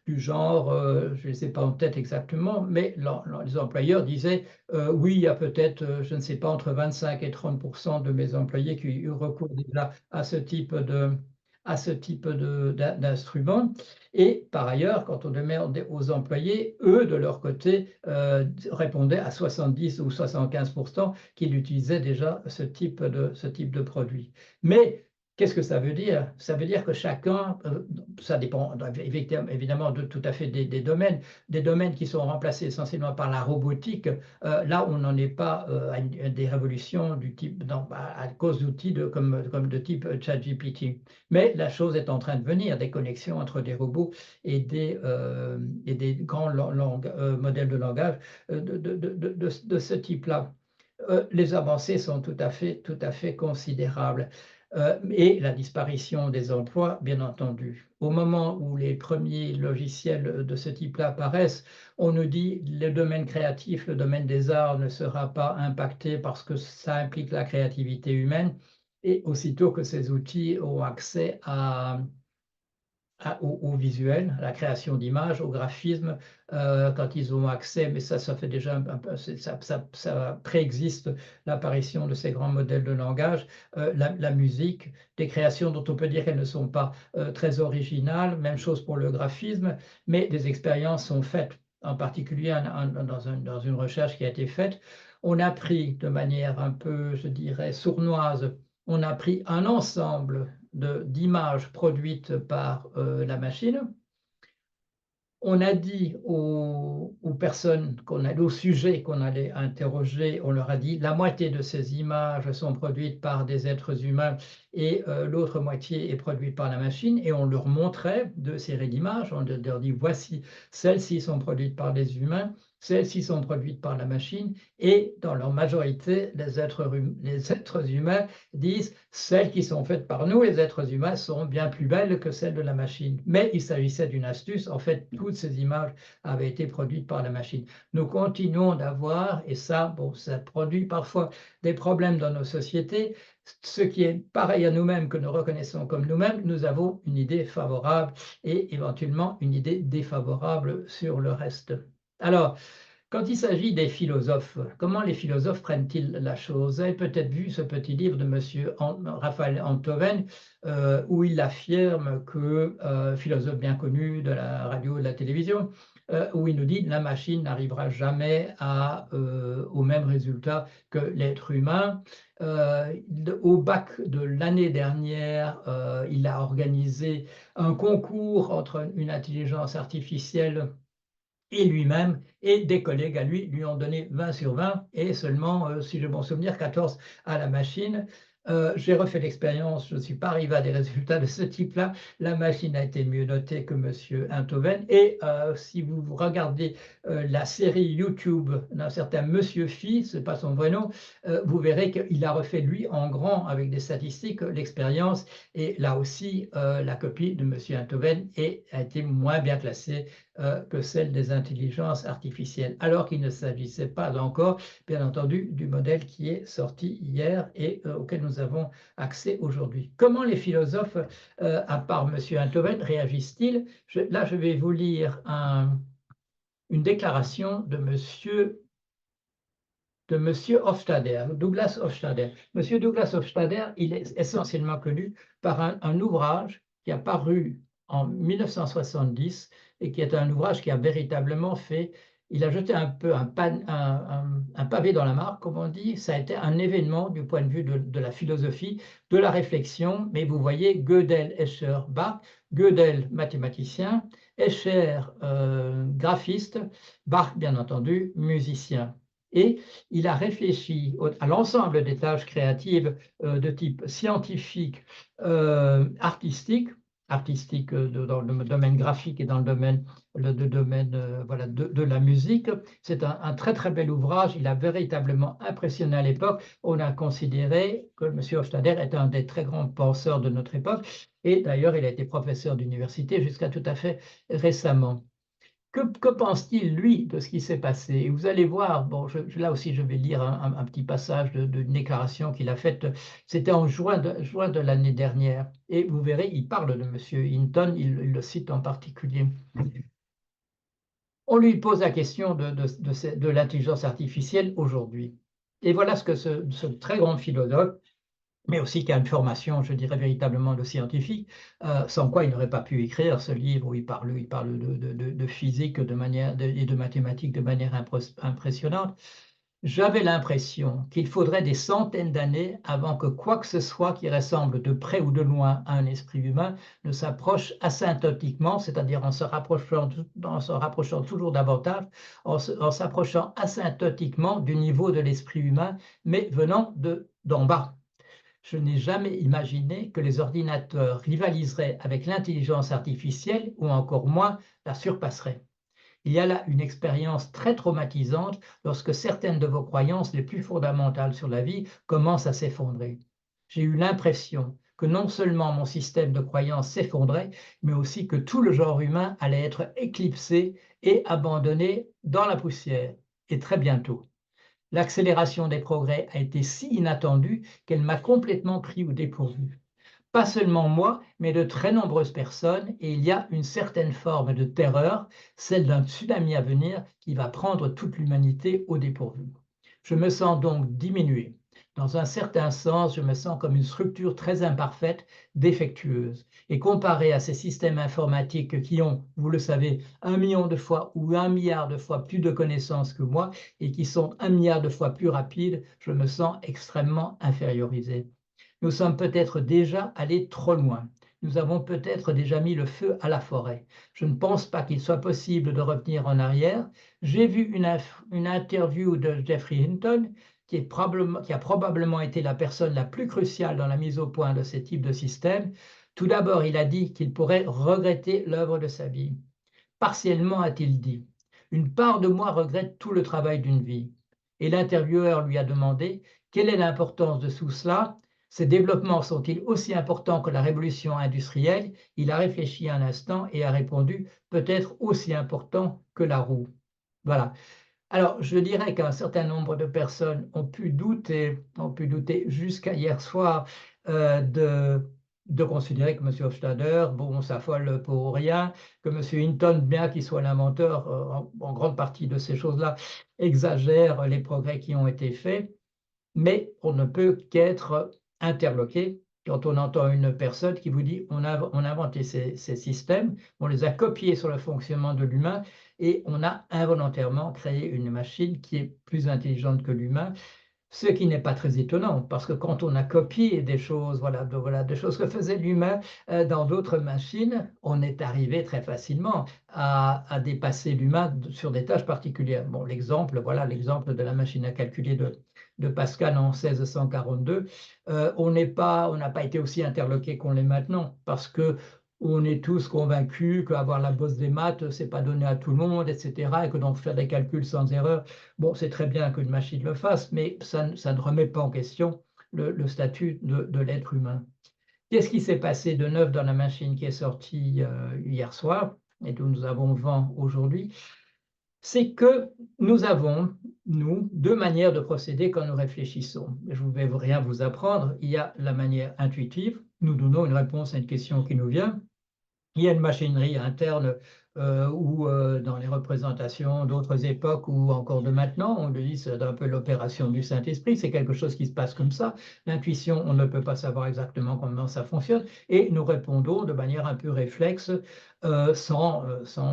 du genre, je ne les ai pas en tête exactement, mais les employeurs disaient: oui, il y a peut-être, je ne sais pas, entre 25 et 30% de mes employés qui ont eu recours déjà à ce type d'instrument. Et par ailleurs, quand on demandait aux employés, eux, de leur côté, répondaient à 70 ou 75% qu'ils utilisaient déjà ce type de produit. Mais qu'est-ce que ça veut dire? Ça veut dire que chacun, ça dépend évidemment tout à fait des domaines qui sont remplacés essentiellement par la robotique. Là, on n'en est pas à des révolutions du type, à cause d'outils comme de type ChatGPT. Mais la chose est en train de venir, des connexions entre des robots et des grands modèles de langage de ce type-là. Les avancées sont tout à fait considérables. Et la disparition des emplois, bien entendu. Au moment où les premiers logiciels de ce type-là apparaissent, on nous dit: le domaine créatif, le domaine des arts ne sera pas impacté parce que ça implique la créativité humaine. Et aussitôt que ces outils ont accès à au visuel, à la création d'images, au graphisme, quand ils ont accès, mais ça fait déjà un peu, ça préexiste l'apparition de ces grands modèles de langage, la musique, des créations dont on peut dire qu'elles ne sont pas très originales, même chose pour le graphisme, mais des expériences sont faites, en particulier dans une recherche qui a été faite. On a pris de manière un peu, je dirais, sournoise, on a pris un ensemble d'images produites par la machine. On a dit aux personnes, aux sujets qu'on allait interroger, on leur a dit la moitié de ces images sont produites par des êtres humains et l'autre moitié est produite par la machine, et on leur montrait deux séries d'images, on leur dit voici, celles-ci sont produites par des humains, celles-ci sont produites par la machine, et dans leur majorité, les êtres humains disent celles qui sont faites par nous, les êtres humains, sont bien plus belles que celles de la machine. Mais il s'agissait d'une astuce. En fait, toutes ces images avaient été produites par la machine. Nous continuons d'avoir, et ça, bon, ça produit parfois des problèmes dans nos sociétés. Ce qui est pareil à nous-mêmes, que nous reconnaissons comme nous-mêmes, nous avons une idée favorable et éventuellement une idée défavorable sur le reste. Alors, quand il s'agit des philosophes, comment les philosophes prennent-ils la chose? Vous avez peut-être vu ce petit livre de M. Raphaël Enthoven, où il affirme que, philosophe bien connu de la radio et de la télévision, où il nous dit que la machine n'arrivera jamais au même résultat que l'être humain. Au bac de l'année dernière, il a organisé un concours entre une intelligence artificielle et lui-même, et des collègues à lui ont donné 20 sur 20 et seulement, si j'ai bon souvenir, 14 à la machine. J'ai refait l'expérience, je ne suis pas arrivé à des résultats de ce type-là. La machine a été mieux notée que M. Enthoven. Et si vous regardez la série YouTube d'un certain Monsieur Phi, ce n'est pas son vrai nom, vous verrez qu'il a refait, lui, en grand, avec des statistiques, l'expérience. Et là aussi, la copie de M. Enthoven a été moins bien classée que celle des intelligences artificielles, alors qu'il ne s'agissait pas encore, bien entendu, du modèle qui est sorti hier et auquel nous avons accès aujourd'hui. Comment les philosophes, à part M. Enthoven, réagissent-ils? Là, je vais vous lire une déclaration de Monsieur Hofstadter, Douglas Hofstadter. Monsieur Douglas Hofstadter, il est essentiellement connu par un ouvrage qui a paru en 1970 et qui est un ouvrage qui a véritablement fait, il a jeté un peu un pavé dans la mare, comme on dit. Ça a été un événement du point de vue de la philosophie, de la réflexion, mais vous voyez Gödel, Escher, Bach, Gödel, mathématicien, Escher, graphiste, Bach, bien entendu, musicien. Et il a réfléchi à l'ensemble des tâches créatives de type scientifique, artistique dans le domaine graphique et dans le domaine, voilà, de la musique. C'est un très très bel ouvrage. Il a véritablement impressionné à l'époque. On a considéré que M. Hofstadter est un des très grands penseurs de notre époque. Et d'ailleurs, il a été professeur d'université jusqu'à tout à fait récemment. Que pense-t-il, lui, de ce qui s'est passé? Et vous allez voir, bon, là aussi, je vais lire un petit passage d'une déclaration qu'il a faite. C'était en juin de l'année dernière. Et vous verrez, il parle de M. Hinton, il le cite en particulier. On lui pose la question de l'intelligence artificielle aujourd'hui. Et voilà ce que ce très grand philosophe, mais aussi qui a une formation, je dirais, véritablement de scientifique, sans quoi il n'aurait pas pu écrire ce livre où il parle de physique et de mathématiques de manière impressionnante. J'avais l'impression qu'il faudrait des centaines d'années avant que quoi que ce soit qui ressemble de près ou de loin à un esprit humain ne s'approche asymptotiquement, c'est-à-dire en se rapprochant toujours davantage, en s'approchant asymptotiquement du niveau de l'esprit humain, mais venant d'en bas. Je n'ai jamais imaginé que les ordinateurs rivaliseraient avec l'intelligence artificielle ou encore moins la surpasseraient. Il y a là une expérience très traumatisante lorsque certaines de vos croyances les plus fondamentales sur la vie commencent à s'effondrer. J'ai eu l'impression que non seulement mon système de croyances s'effondrait, mais aussi que tout le genre humain allait être éclipsé et abandonné dans la poussière, et très bientôt. L'accélération des progrès a été si inattendue qu'elle m'a complètement pris au dépourvu. pas seulement moi, mais de très nombreuses personnes, et il y a une certaine forme de terreur, celle d'un tsunami à venir qui va prendre toute l'humanité au dépourvu. Je me sens donc diminué. Dans un certain sens, je me sens comme une structure très imparfaite, défectueuse. Et comparé à ces systèmes informatiques qui ont, vous le savez, 1 million de fois ou 1 milliard de fois plus de connaissances que moi et qui sont 1 milliard de fois plus rapides, je me sens extrêmement infériorisé. Nous sommes peut-être déjà allés trop loin. Nous avons peut-être déjà mis le feu à la forêt. Je ne pense pas qu'il soit possible de revenir en arrière. J'ai vu une interview de Geoffrey Hinton, qui a probablement été la personne la plus cruciale dans la mise au point de ces types de systèmes. Tout d'abord, il a dit qu'il pourrait regretter l'œuvre de sa vie. Partiellement, a-t-il dit. Une part de moi regrette tout le travail d'une vie. Et l'intervieweur lui a demandé quelle est l'importance de tout cela. Ces développements sont-ils aussi importants que la révolution industrielle? Il a réfléchi un instant et a répondu peut-être aussi important que la roue. Voilà. Alors, je dirais qu'un certain nombre de personnes ont pu douter jusqu'à hier soir de considérer que M. Hofstadter, bon, s'affole pour rien, que M. Hinton, bien qu'il soit l'inventeur en grande partie de ces choses-là, exagère les progrès qui ont été faits, mais on ne peut qu'être interloqué quand on entend une personne qui vous dit on a inventé ces systèmes, on les a copiés sur le fonctionnement de l'humain et on a involontairement créé une machine qui est plus intelligente que l'humain, ce qui n'est pas très étonnant, parce que quand on a copié des choses, voilà, des choses que faisait l'humain dans d'autres machines, on est arrivé très facilement à dépasser l'humain sur des tâches particulières. Bon, l'exemple de la machine à calculer de Pascal en 1642, on n'a pas été aussi interloqué qu'on l'est maintenant, parce que on est tous convaincus qu'avoir la bosse des maths, c'est pas donné à tout le monde, etc., et que donc faire des calculs sans erreur, bon, c'est très bien qu'une machine le fasse, mais ça ne remet pas en question le statut de l'être humain. Qu'est-ce qui s'est passé de neuf dans la machine qui est sortie hier soir et dont nous avons vent aujourd'hui? C'est que nous avons, nous, deux manières de procéder quand nous réfléchissons. Je ne vais rien vous apprendre. Il y a la manière intuitive. Nous donnons une réponse à une question qui nous vient. Il y a une machinerie interne ou dans les représentations d'autres époques ou encore de maintenant, on le dit, c'est un peu l'opération du Saint-Esprit, c'est quelque chose qui se passe comme ça. L'intuition, on ne peut pas savoir exactement comment ça fonctionne et nous répondons de manière un peu réflexe sans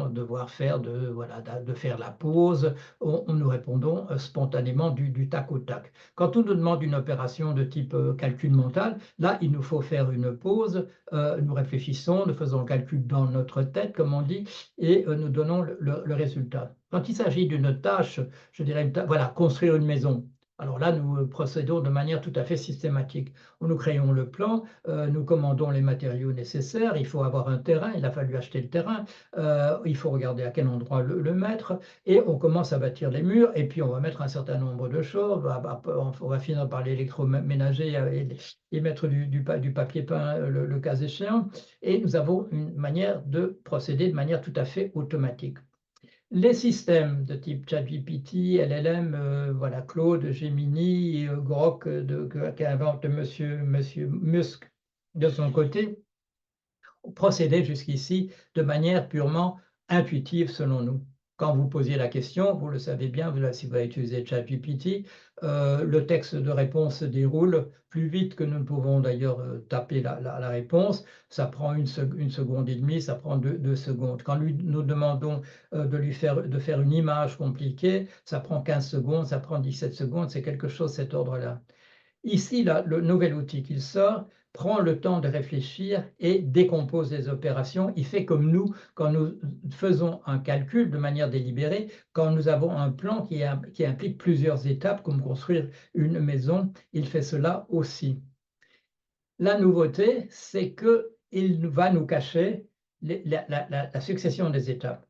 devoir de faire la pause. Nous répondons spontanément du tac au tac. Quand on nous demande une opération de type calcul mental, là, il nous faut faire une pause, nous réfléchissons, nous faisons le calcul dans notre tête, comme on dit, et nous donnons le résultat. Quand il s'agit d'une tâche, je dirais, voilà, construire une maison. Alors là, nous procédons de manière tout à fait systématique. Nous créons le plan, nous commandons les matériaux nécessaires, il faut avoir un terrain, il a fallu acheter le terrain, il faut regarder à quel endroit le mettre, et on commence à bâtir les murs, et puis on va mettre un certain nombre de choses, on va finir par l'électroménager et mettre du papier peint le cas échéant, et nous avons une manière de procéder de manière tout à fait automatique. Les systèmes de type ChatGPT, LLM, voilà, Claude, Gemini, Grok qu'invente Monsieur Musk de son côté, procédaient jusqu'ici de manière purement intuitive selon nous. Quand vous posiez la question, vous le savez bien, si vous avez utilisé ChatGPT, le texte de réponse se déroule plus vite que nous ne pouvons d'ailleurs taper la réponse. Ça prend une seconde et demie, ça prend 2 secondes. Quand nous demandons de faire une image compliquée, ça prend 15 secondes, ça prend 17 secondes, c'est quelque chose de cet ordre-là. Ici, là, le nouvel outil qu'il sort prend le temps de réfléchir et décompose les opérations. Il fait comme nous, quand nous faisons un calcul de manière délibérée, quand nous avons un plan qui implique plusieurs étapes, comme construire une maison, il fait cela aussi. La nouveauté, c'est qu'il va nous cacher la succession des étapes.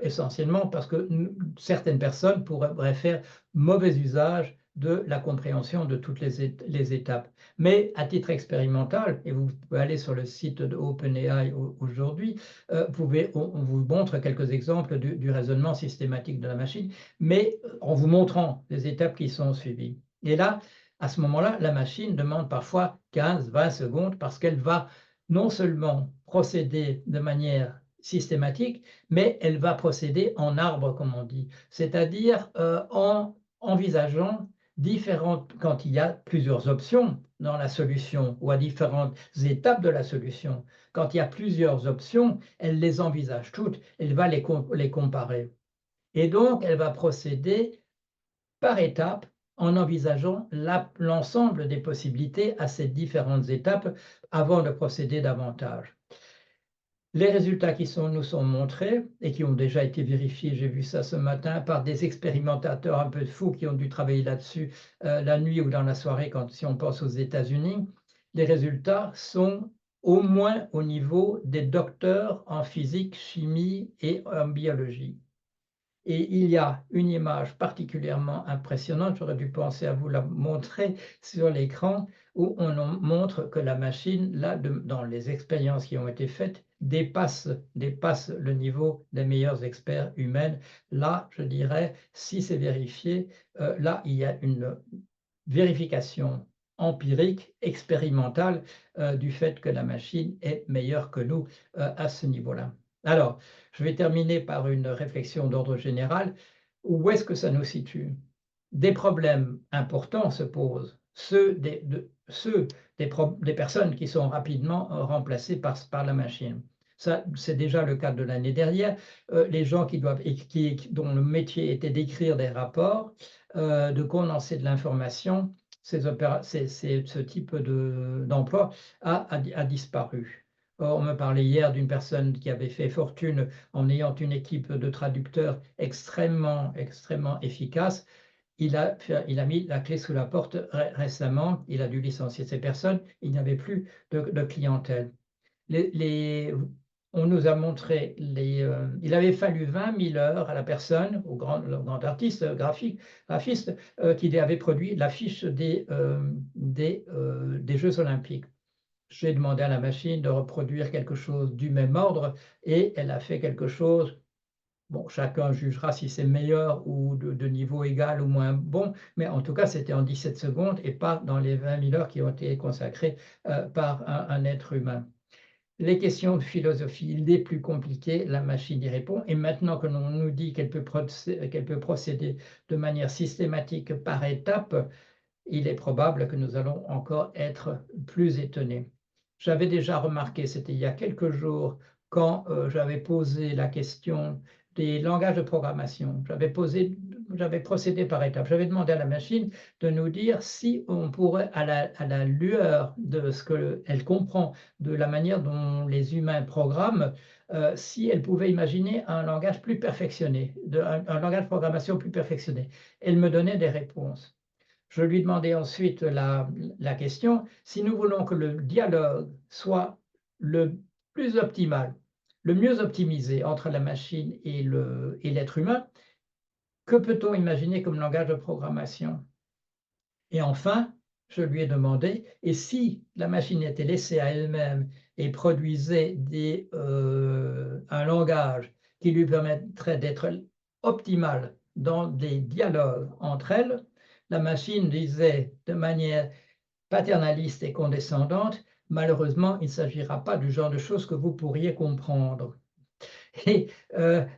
Essentiellement parce que certaines personnes pourraient faire mauvais usage de la compréhension de toutes les étapes. Mais à titre expérimental, et vous pouvez aller sur le site de OpenAI aujourd'hui, on vous montre quelques exemples du raisonnement systématique de la machine, mais en vous montrant les étapes qui sont suivies. Et là, À ce moment-là, la machine demande parfois 15-20 secondes parce qu'elle va non seulement procéder de manière systématique, mais elle va procéder en arbre, comme on dit, c'est-à-dire en envisageant différentes, quand il y a plusieurs options dans la solution ou à différentes étapes de la solution, quand il y a plusieurs options, elle les envisage toutes, elle va les comparer. Et donc, elle va procéder par étapes en envisageant l'ensemble des possibilités à ces différentes étapes avant de procéder davantage. Les résultats qui nous sont montrés et qui ont déjà été vérifiés, j'ai vu ça ce matin, par des expérimentateurs un peu fous qui ont dû travailler là-dessus la nuit ou dans la soirée si on pense aux États-Unis, les résultats sont au moins au niveau des docteurs en physique, chimie et en biologie. Et il y a une image particulièrement impressionnante, j'aurais dû penser à vous la montrer sur l'écran, où on montre que la machine, là, dans les expériences qui ont été faites, dépasse le niveau des meilleurs experts humains. Là, je dirais, si c'est vérifié, là, il y a une vérification empirique, expérimentale, du fait que la machine est meilleure que nous à ce niveau-là. Alors, je vais terminer par une réflexion d'ordre général. Où est-ce que ça nous situe? Des problèmes importants se posent, ceux des personnes qui sont rapidement remplacées par la machine. Ça, c'est déjà le cas de l'année dernière. Les gens dont le métier était d'écrire des rapports, de condenser de l'information, ce type d'emploi a disparu. On me parlait hier d'une personne qui avait fait fortune en ayant une équipe de traducteurs extrêmement efficace. Il a mis la clé sous la porte récemment, il a dû licencier ces personnes, il n'y avait plus de clientèle. On nous a montré, il avait fallu 20 000 heures à la personne, au grand artiste graphiste, qui avait produit l'affiche des Jeux Olympiques. J'ai demandé à la machine de reproduire quelque chose du même ordre et elle a fait quelque chose. Bon, chacun jugera si c'est meilleur ou de niveau égal ou moins bon, mais en tout cas, c'était en 17 secondes et pas dans les 20 000 heures qui ont été consacrées par un être humain. Les questions de philosophie les plus compliquées, la machine y répond. Et maintenant que l'on nous dit qu'elle peut procéder de manière systématique par étapes, il est probable que nous allons encore être plus étonnés. J'avais déjà remarqué, c'était il y a quelques jours, quand j'avais posé la question des langages de programmation. J'avais procédé par étapes. J'avais demandé à la machine de nous dire si on pourrait, à la lueur de ce qu'elle comprend, de la manière dont les humains programment, si elle pouvait imaginer un langage plus perfectionné, un langage de programmation plus perfectionné. Elle me donnait des réponses. Je lui demandais ensuite la question, si nous voulons que le dialogue soit le plus optimal, le mieux optimisé entre la machine et l'être humain, que peut-on imaginer comme langage de programmation? Et enfin, je lui ai demandé, et si la machine était laissée à elle-même et produisait un langage qui lui permettrait d'être optimal dans des dialogues entre elles, la machine disait de manière paternaliste et condescendante, malheureusement, il ne s'agira pas du genre de choses que vous pourriez comprendre. Et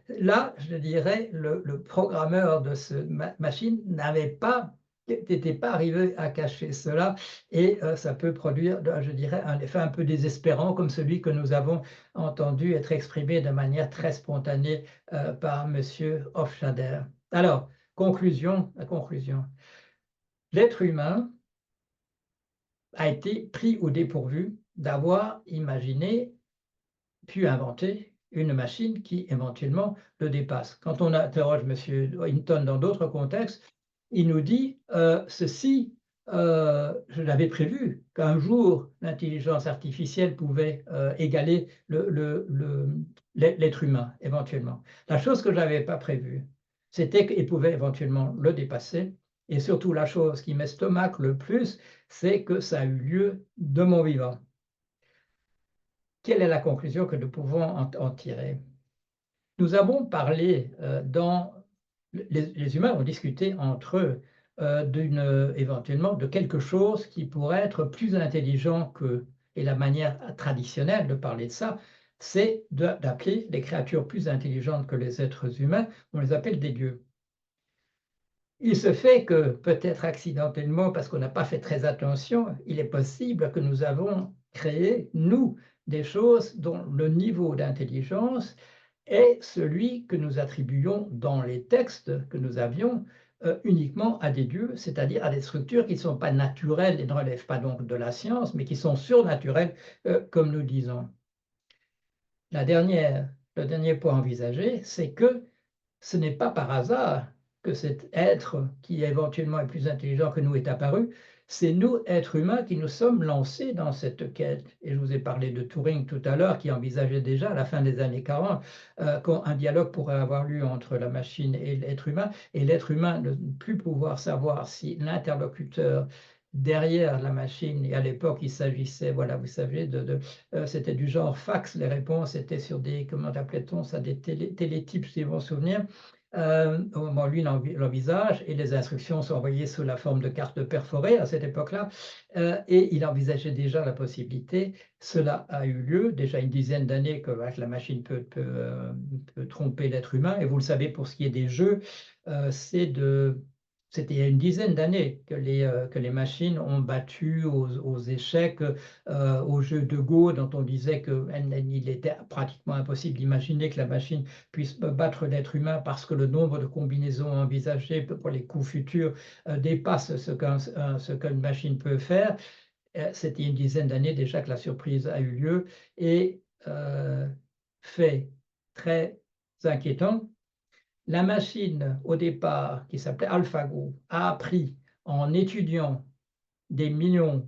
là, je dirais, le programmeur de cette machine n'était pas arrivé à cacher cela et ça peut produire, je dirais, un effet un peu désespérant comme celui que nous avons entendu être exprimé de manière très spontanée par Monsieur Hofstadter. Alors, la conclusion. L'être humain a été pris au dépourvu d'avoir imaginé, pu inventer une machine qui éventuellement le dépasse. Quand on interroge M. Hinton dans d'autres contextes, il nous dit ceci, je l'avais prévu qu'un jour l'intelligence artificielle pouvait égaler l'être humain éventuellement. La chose que je n'avais pas prévue, c'était qu'il pouvait éventuellement le dépasser. Et surtout, la chose qui m'estomaque le plus, c'est que ça a eu lieu de mon vivant. Quelle est la conclusion que nous pouvons en tirer? Nous avons parlé les humains ont discuté entre eux éventuellement de quelque chose qui pourrait être plus intelligent que, et la manière traditionnelle de parler de ça, c'est d'appeler les créatures plus intelligentes que les êtres humains, on les appelle des dieux. Il se fait que, peut-être accidentellement, parce qu'on n'a pas fait très attention, il est possible que nous avons créé, nous, des choses dont le niveau d'intelligence est celui que nous attribuons dans les textes que nous avions uniquement à des dieux, c'est-à-dire à des structures qui ne sont pas naturelles et ne relèvent pas donc de la science, mais qui sont surnaturelles, comme nous disons. Le dernier point envisagé, c'est que ce n'est pas par hasard que cet être qui éventuellement est plus intelligent que nous est apparu, c'est nous, êtres humains, qui nous sommes lancés dans cette quête. Et je vous ai parlé de Turing tout à l'heure, qui envisageait déjà à la fin des années 40 qu'un dialogue pourrait avoir lieu entre la machine et l'être humain, et l'être humain ne plus pouvoir savoir si l'interlocuteur derrière la machine, et à l'époque il s'agissait, voilà, vous savez, c'était du genre fax, les réponses étaient sur des, comment appelait-on ça, des télétypes, si vous vous souvenez. Au moment où lui l'envisage, et les instructions sont envoyées sous la forme de cartes perforées à cette époque-là, et il envisageait déjà la possibilité, cela a eu lieu, déjà une dizaine d'années que la machine peut tromper l'être humain, et vous le savez pour ce qui est des jeux, c'était il y a une dizaine d'années que les machines ont battu aux échecs, au jeu de Go, dont on disait qu'il était pratiquement impossible d'imaginer que la machine puisse battre l'être humain parce que le nombre de combinaisons envisagées pour les coups futurs dépasse ce qu'une machine peut faire. C'était une dizaine d'années déjà que la surprise a eu lieu, et fait très inquiétant. La machine, au départ, qui s'appelait AlphaGo, a appris en étudiant des millions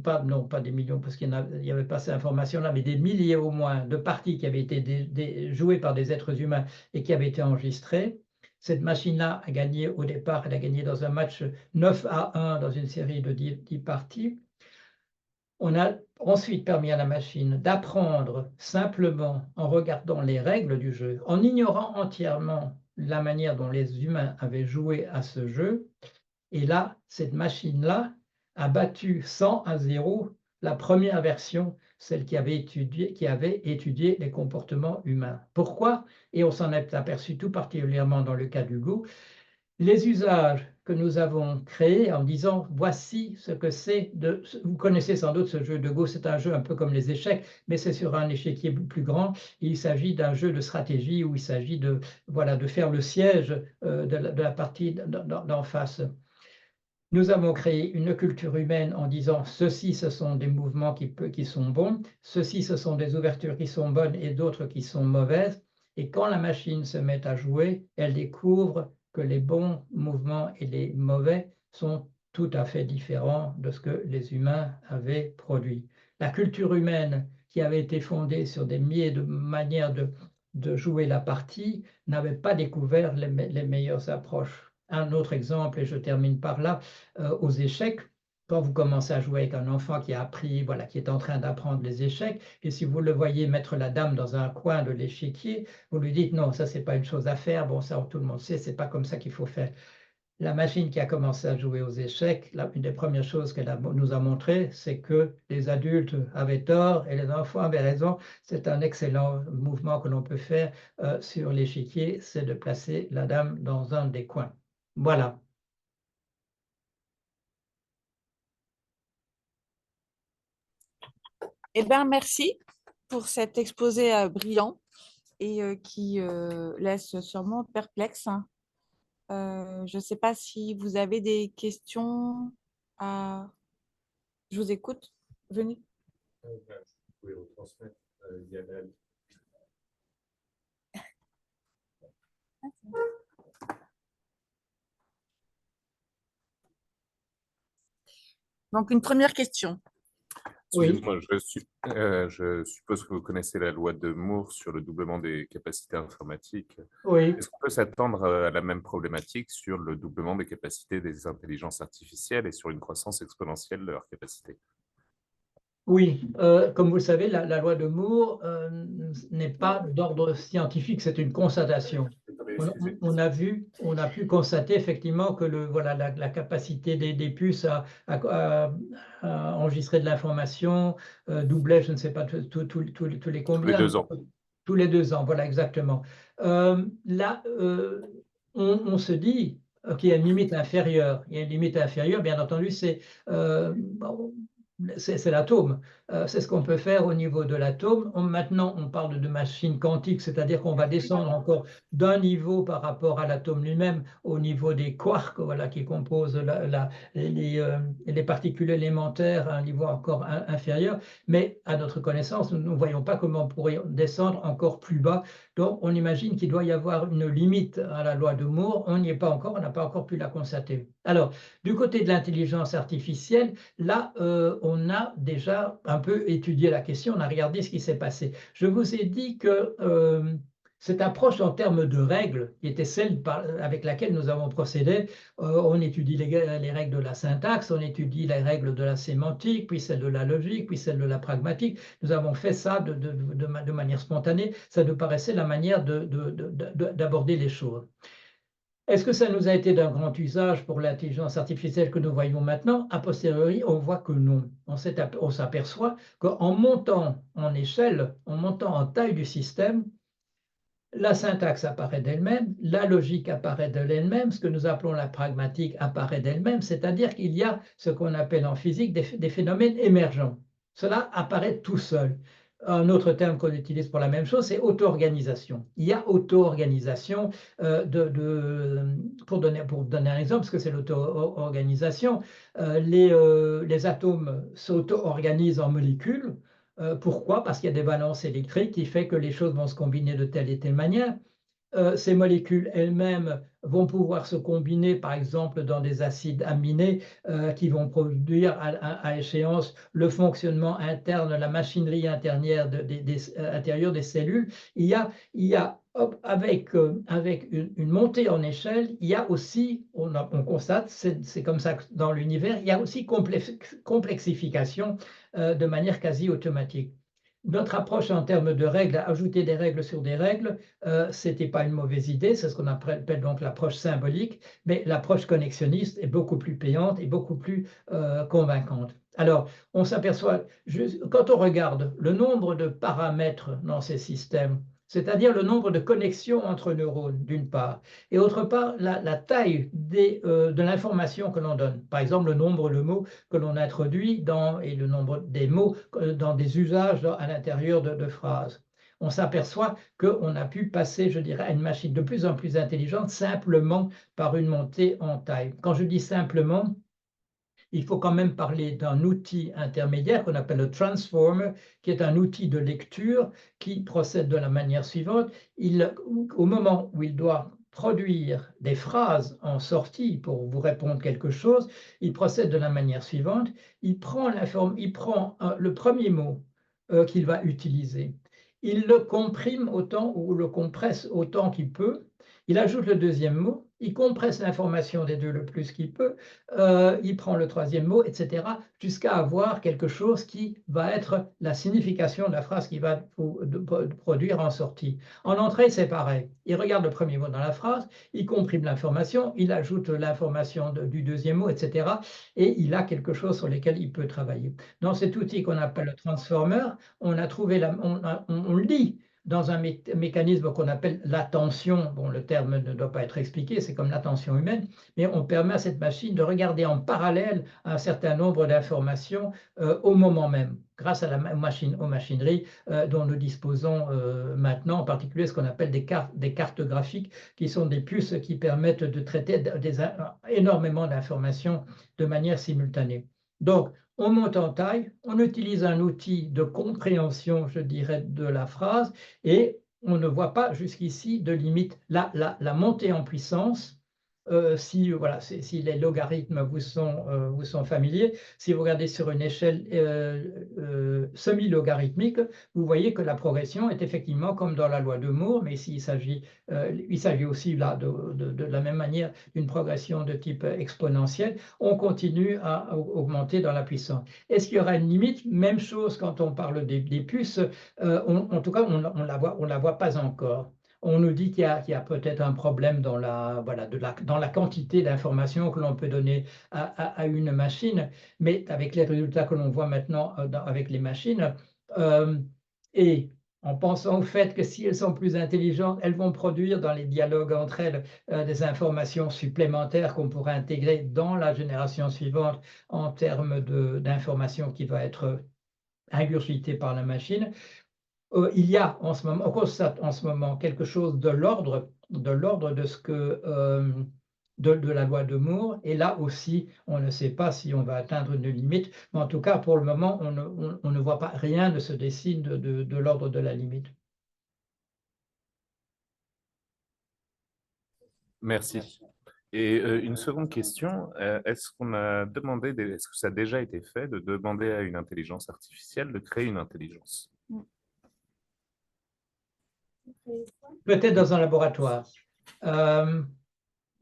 pas des millions, parce qu'il n'y avait pas cette information-là, mais des milliers au moins de parties qui avaient été jouées par des êtres humains et qui avaient été enregistrées. Cette machine-là a gagné au départ, elle a gagné dans un match 9-1 dans une série de 10 parties. On a ensuite permis à la machine d'apprendre simplement en regardant les règles du jeu, en ignorant entièrement la manière dont les humains avaient joué à ce jeu. Et là, cette machine-là a battu 100-0 la première version, celle qui avait étudié les comportements humains. Pourquoi? Et on s'en est aperçu tout particulièrement dans le cas du Go. Les usages que nous avons créés en disant voici ce que c'est de. Vous connaissez sans doute ce jeu de Go, c'est un jeu un peu comme les échecs, mais c'est sur un échiquier plus grand. Il s'agit d'un jeu de stratégie où il s'agit de, voilà, de faire le siège de la partie d'en face. Nous avons créé une culture humaine en disant ceci, ce sont des mouvements qui sont bons, ceci, ce sont des ouvertures qui sont bonnes et d'autres qui sont mauvaises. Et quand la machine se met à jouer, elle découvre que les bons mouvements et les mauvais sont tout à fait différents de ce que les humains avaient produit. La culture humaine, qui avait été fondée sur des milliers de manières de jouer la partie, n'avait pas découvert les meilleures approches. Un autre exemple, et je termine par là, aux échecs. Quand vous commencez à jouer avec un enfant qui a appris, voilà, qui est en train d'apprendre les échecs, et si vous le voyez mettre la dame dans un coin de l'échiquier, vous lui dites non, ça c'est pas une chose à faire, bon ça tout le monde sait, c'est pas comme ça qu'il faut faire. La machine qui a commencé à jouer aux échecs, une des premières choses qu'elle nous a montré, c'est que les adultes avaient tort et les enfants avaient raison. C'est un excellent mouvement que l'on peut faire sur l'échiquier, c'est de placer la dame dans un des coins. Voilà. Eh bien, merci pour cet exposé brillant et qui laisse sûrement perplexe, hein. Je ne sais pas si vous avez des questions à... Je vous écoute. Venez. Vous pouvez retransmettre Lionel. Donc, une première question. Excusez-moi, je suppose que vous connaissez la loi de Moore sur le doublement des capacités informatiques. Oui. Est-ce qu'on peut s'attendre à la même problématique sur le doublement des capacités des intelligences artificielles et sur une croissance exponentielle de leurs capacités? Oui, comme vous le savez, la loi de Moore n'est pas d'ordre scientifique, c'est une constatation. On a pu constater effectivement que voilà, la capacité des puces à enregistrer de l'information doublait, je ne sais pas, tous les tous les combien, 2 ans. tous les 2 ans, voilà exactement. Là, on se dit qu'il y a une limite inférieure. Il y a une limite inférieure, bien entendu, bon, c'est l'atome. C'est ce qu'on peut faire au niveau de l'atome. Maintenant, on parle de machines quantiques, c'est-à-dire qu'on va descendre encore d'un niveau par rapport à l'atome lui-même au niveau des quarks, voilà, qui composent les particules élémentaires à un niveau encore inférieur. Mais à notre connaissance, nous ne voyons pas comment on pourrait descendre encore plus bas. Donc, on imagine qu'il doit y avoir une limite à la loi de Moore. On n'y est pas encore, on n'a pas encore pu la constater. Alors, du côté de l'intelligence artificielle, là, on a déjà un peu étudié la question, on a regardé ce qui s'est passé. Je vous ai dit que cette approche en termes de règles, qui était celle avec laquelle nous avons procédé, on étudie les règles de la syntaxe, on étudie les règles de la sémantique, puis celles de la logique, puis celles de la pragmatique. Nous avons fait ça de manière spontanée, ça nous paraissait la manière d'aborder les choses. Est-ce que ça nous a été d'un grand usage pour l'intelligence artificielle que nous voyons maintenant? A posteriori, on voit que non. On s'aperçoit qu'en montant en échelle, en montant en taille du système, la syntaxe apparaît d'elle-même, la logique apparaît d'elle-même, ce que nous appelons la pragmatique apparaît d'elle-même, c'est-à-dire qu'il y a ce qu'on appelle en physique des phénomènes émergents. Cela apparaît tout seul. Un autre terme qu'on utilise pour la même chose, c'est auto-organisation. Il y a auto-organisation, pour donner un exemple, parce que c'est l'auto-organisation, les atomes s'auto-organisent en molécules. Pourquoi? Parce qu'il y a des balances électriques qui font que les choses vont se combiner de telle et telle manière. Ces molécules elles-mêmes vont pouvoir se combiner, par exemple, dans des acides aminés qui vont produire à échéance le fonctionnement interne, la machinerie intérieure des cellules. Il y a avec une montée en échelle, il y a aussi, on constate, c'est comme ça dans l'univers, il y a aussi complexification de manière quasi automatique. Notre approche en termes de règles, ajouter des règles sur des règles, ce n'était pas une mauvaise idée, c'est ce qu'on appelle donc l'approche symbolique, mais l'approche connexionniste est beaucoup plus payante et beaucoup plus convaincante. Alors, on s'aperçoit, quand on regarde le nombre de paramètres dans ces systèmes, c'est-à-dire le nombre de connexions entre neurones, d'une part, et autre part, la taille de l'information que l'on donne. Par exemple, le nombre de mots que l'on introduit et le nombre des mots dans des usages à l'intérieur de phrases. On s'aperçoit qu'on a pu passer, je dirais, à une machine de plus en plus intelligente simplement par une montée en taille. Quand je dis simplement, il faut quand même parler d'un outil intermédiaire qu'on appelle le transformer, qui est un outil de lecture qui procède de la manière suivante. Au moment où il doit produire des phrases en sortie pour vous répondre quelque chose, il procède de la manière suivante. Il prend le premier mot qu'il va utiliser. Il le comprime autant ou le compresse autant qu'il peut. Il ajoute le deuxième mot. Il compresse l'information des deux le plus qu'il peut, il prend le troisième mot, etc., jusqu'à avoir quelque chose qui va être la signification de la phrase qu'il va produire en sortie. En entrée, c'est pareil. Il regarde le premier mot dans la phrase, il comprime l'information, il ajoute l'information du deuxième mot, etc., et il a quelque chose sur lequel il peut travailler. Dans cet outil qu'on appelle le transformer, on a trouvé, on lit dans un mécanisme qu'on appelle l'attention. Bon, le terme ne doit pas être expliqué, c'est comme l'attention humaine, mais on permet à cette machine de regarder en parallèle un certain nombre d'informations au moment même, grâce à aux machineries dont nous disposons maintenant, en particulier ce qu'on appelle des cartes graphiques, qui sont des puces qui permettent de traiter énormément d'informations de manière simultanée. Donc, on monte en taille, on utilise un outil de compréhension, je dirais, de la phrase, et on ne voit pas jusqu'ici de limite. La montée en puissance si les logarithmes vous sont familiers, si vous regardez sur une échelle semi-logarithmique, vous voyez que la progression est effectivement comme dans la loi de Moore, mais ici il s'agit aussi là de la même manière d'une progression de type exponentiel. On continue à augmenter dans la puissance. Est-ce qu'il y aura une limite? Même chose quand on parle des puces. En tout cas, on la voit pas encore. On nous dit qu'il y a peut-être un problème dans la quantité d'informations que l'on peut donner à une machine, mais avec les résultats que l'on voit maintenant avec les machines, et en pensant au fait que si elles sont plus intelligentes, elles vont produire dans les dialogues entre elles des informations supplémentaires qu'on pourrait intégrer dans la génération suivante en termes d'informations qui va être ingurgitée par la machine. Il y a en ce moment, on constate en ce moment quelque chose de l'ordre de ce que de la loi de Moore. Et là aussi, on ne sait pas si on va atteindre une limite, mais en tout cas, pour le moment, on ne voit pas, rien ne se dessine de l'ordre de la limite. Merci. Et une seconde question, est-ce que ça a déjà été fait de demander à une intelligence artificielle de créer une intelligence? Peut-être dans un laboratoire.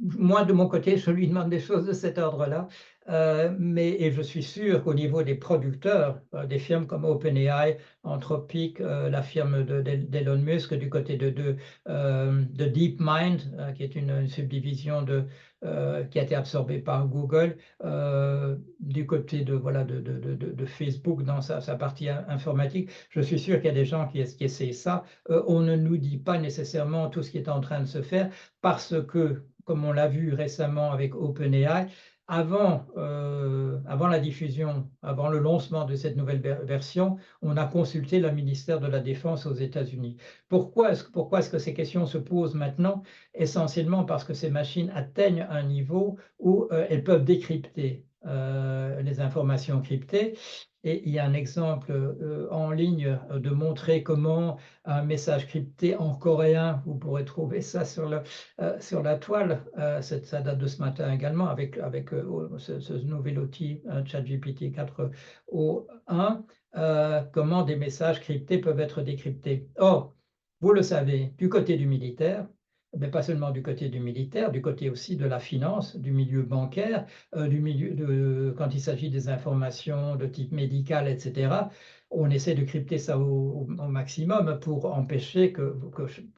Moi, de mon côté, je lui demande des choses de cet ordre-là, et je suis sûr qu'au niveau des producteurs, des firmes comme OpenAI, Anthropic, la firme d'Elon Musk, du côté de DeepMind, qui est une subdivision qui a été absorbée par Google, du côté de Facebook dans sa partie informatique, je suis sûr qu'il y a des gens qui essaient ça. On ne nous dit pas nécessairement tout ce qui est en train de se faire parce que, comme on l'a vu récemment avec OpenAI, avant la diffusion, avant le lancement de cette nouvelle version, on a consulté le ministère de la Défense aux États-Unis. Pourquoi est-ce que ces questions se posent maintenant? Essentiellement parce que ces machines atteignent un niveau où elles peuvent décrypter les informations cryptées. Et il y a un exemple en ligne de montrer comment un message crypté en coréen, vous pourrez trouver ça sur la toile, ça date de ce matin également, avec ce nouvel outil ChatGPT 4o1, comment des messages cryptés peuvent être décryptés. Or, vous le savez, du côté du militaire, mais pas seulement du côté du militaire, du côté aussi de la finance, du milieu bancaire, quand il s'agit des informations de type médical, etc., on essaie de crypter ça au maximum pour empêcher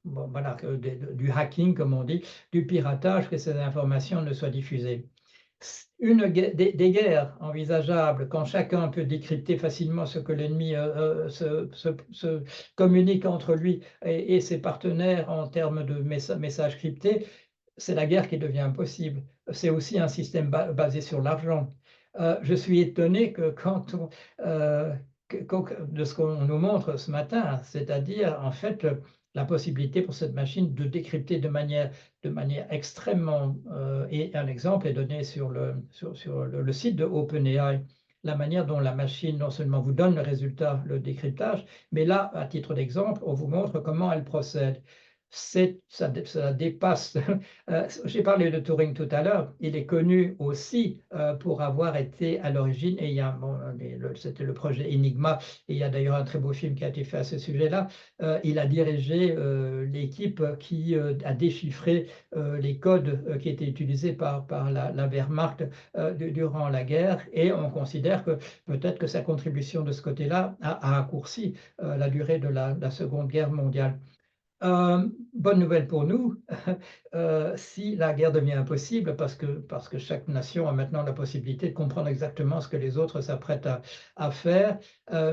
du hacking, comme on dit, du piratage, que ces informations ne soient diffusées. Des guerres envisageables, quand chacun peut décrypter facilement ce que l'ennemi se communique entre lui et ses partenaires en termes de messages cryptés, c'est la guerre qui devient impossible. C'est aussi un système basé sur l'argent. Je suis étonné que de ce qu'on nous montre ce matin, c'est-à-dire en fait la possibilité pour cette machine de décrypter de manière extrêmement, et un exemple est donné sur le site de OpenAI, la manière dont la machine non seulement vous donne le résultat, le décryptage, mais là, à titre d'exemple, on vous montre comment elle procède. Ça dépasse. J'ai parlé de Turing tout à l'heure. Il est connu aussi pour avoir été à l'origine, et c'était le projet Enigma, et il y a d'ailleurs un très beau film qui a été fait à ce sujet-là. Il a dirigé l'équipe qui a déchiffré les codes qui étaient utilisés par la Wehrmacht durant la guerre, et on considère que peut-être que sa contribution de ce côté-là a raccourci la durée de la Seconde Guerre mondiale. Bonne nouvelle pour nous, si la guerre devient impossible, parce que chaque nation a maintenant la possibilité de comprendre exactement ce que les autres s'apprêtent à faire.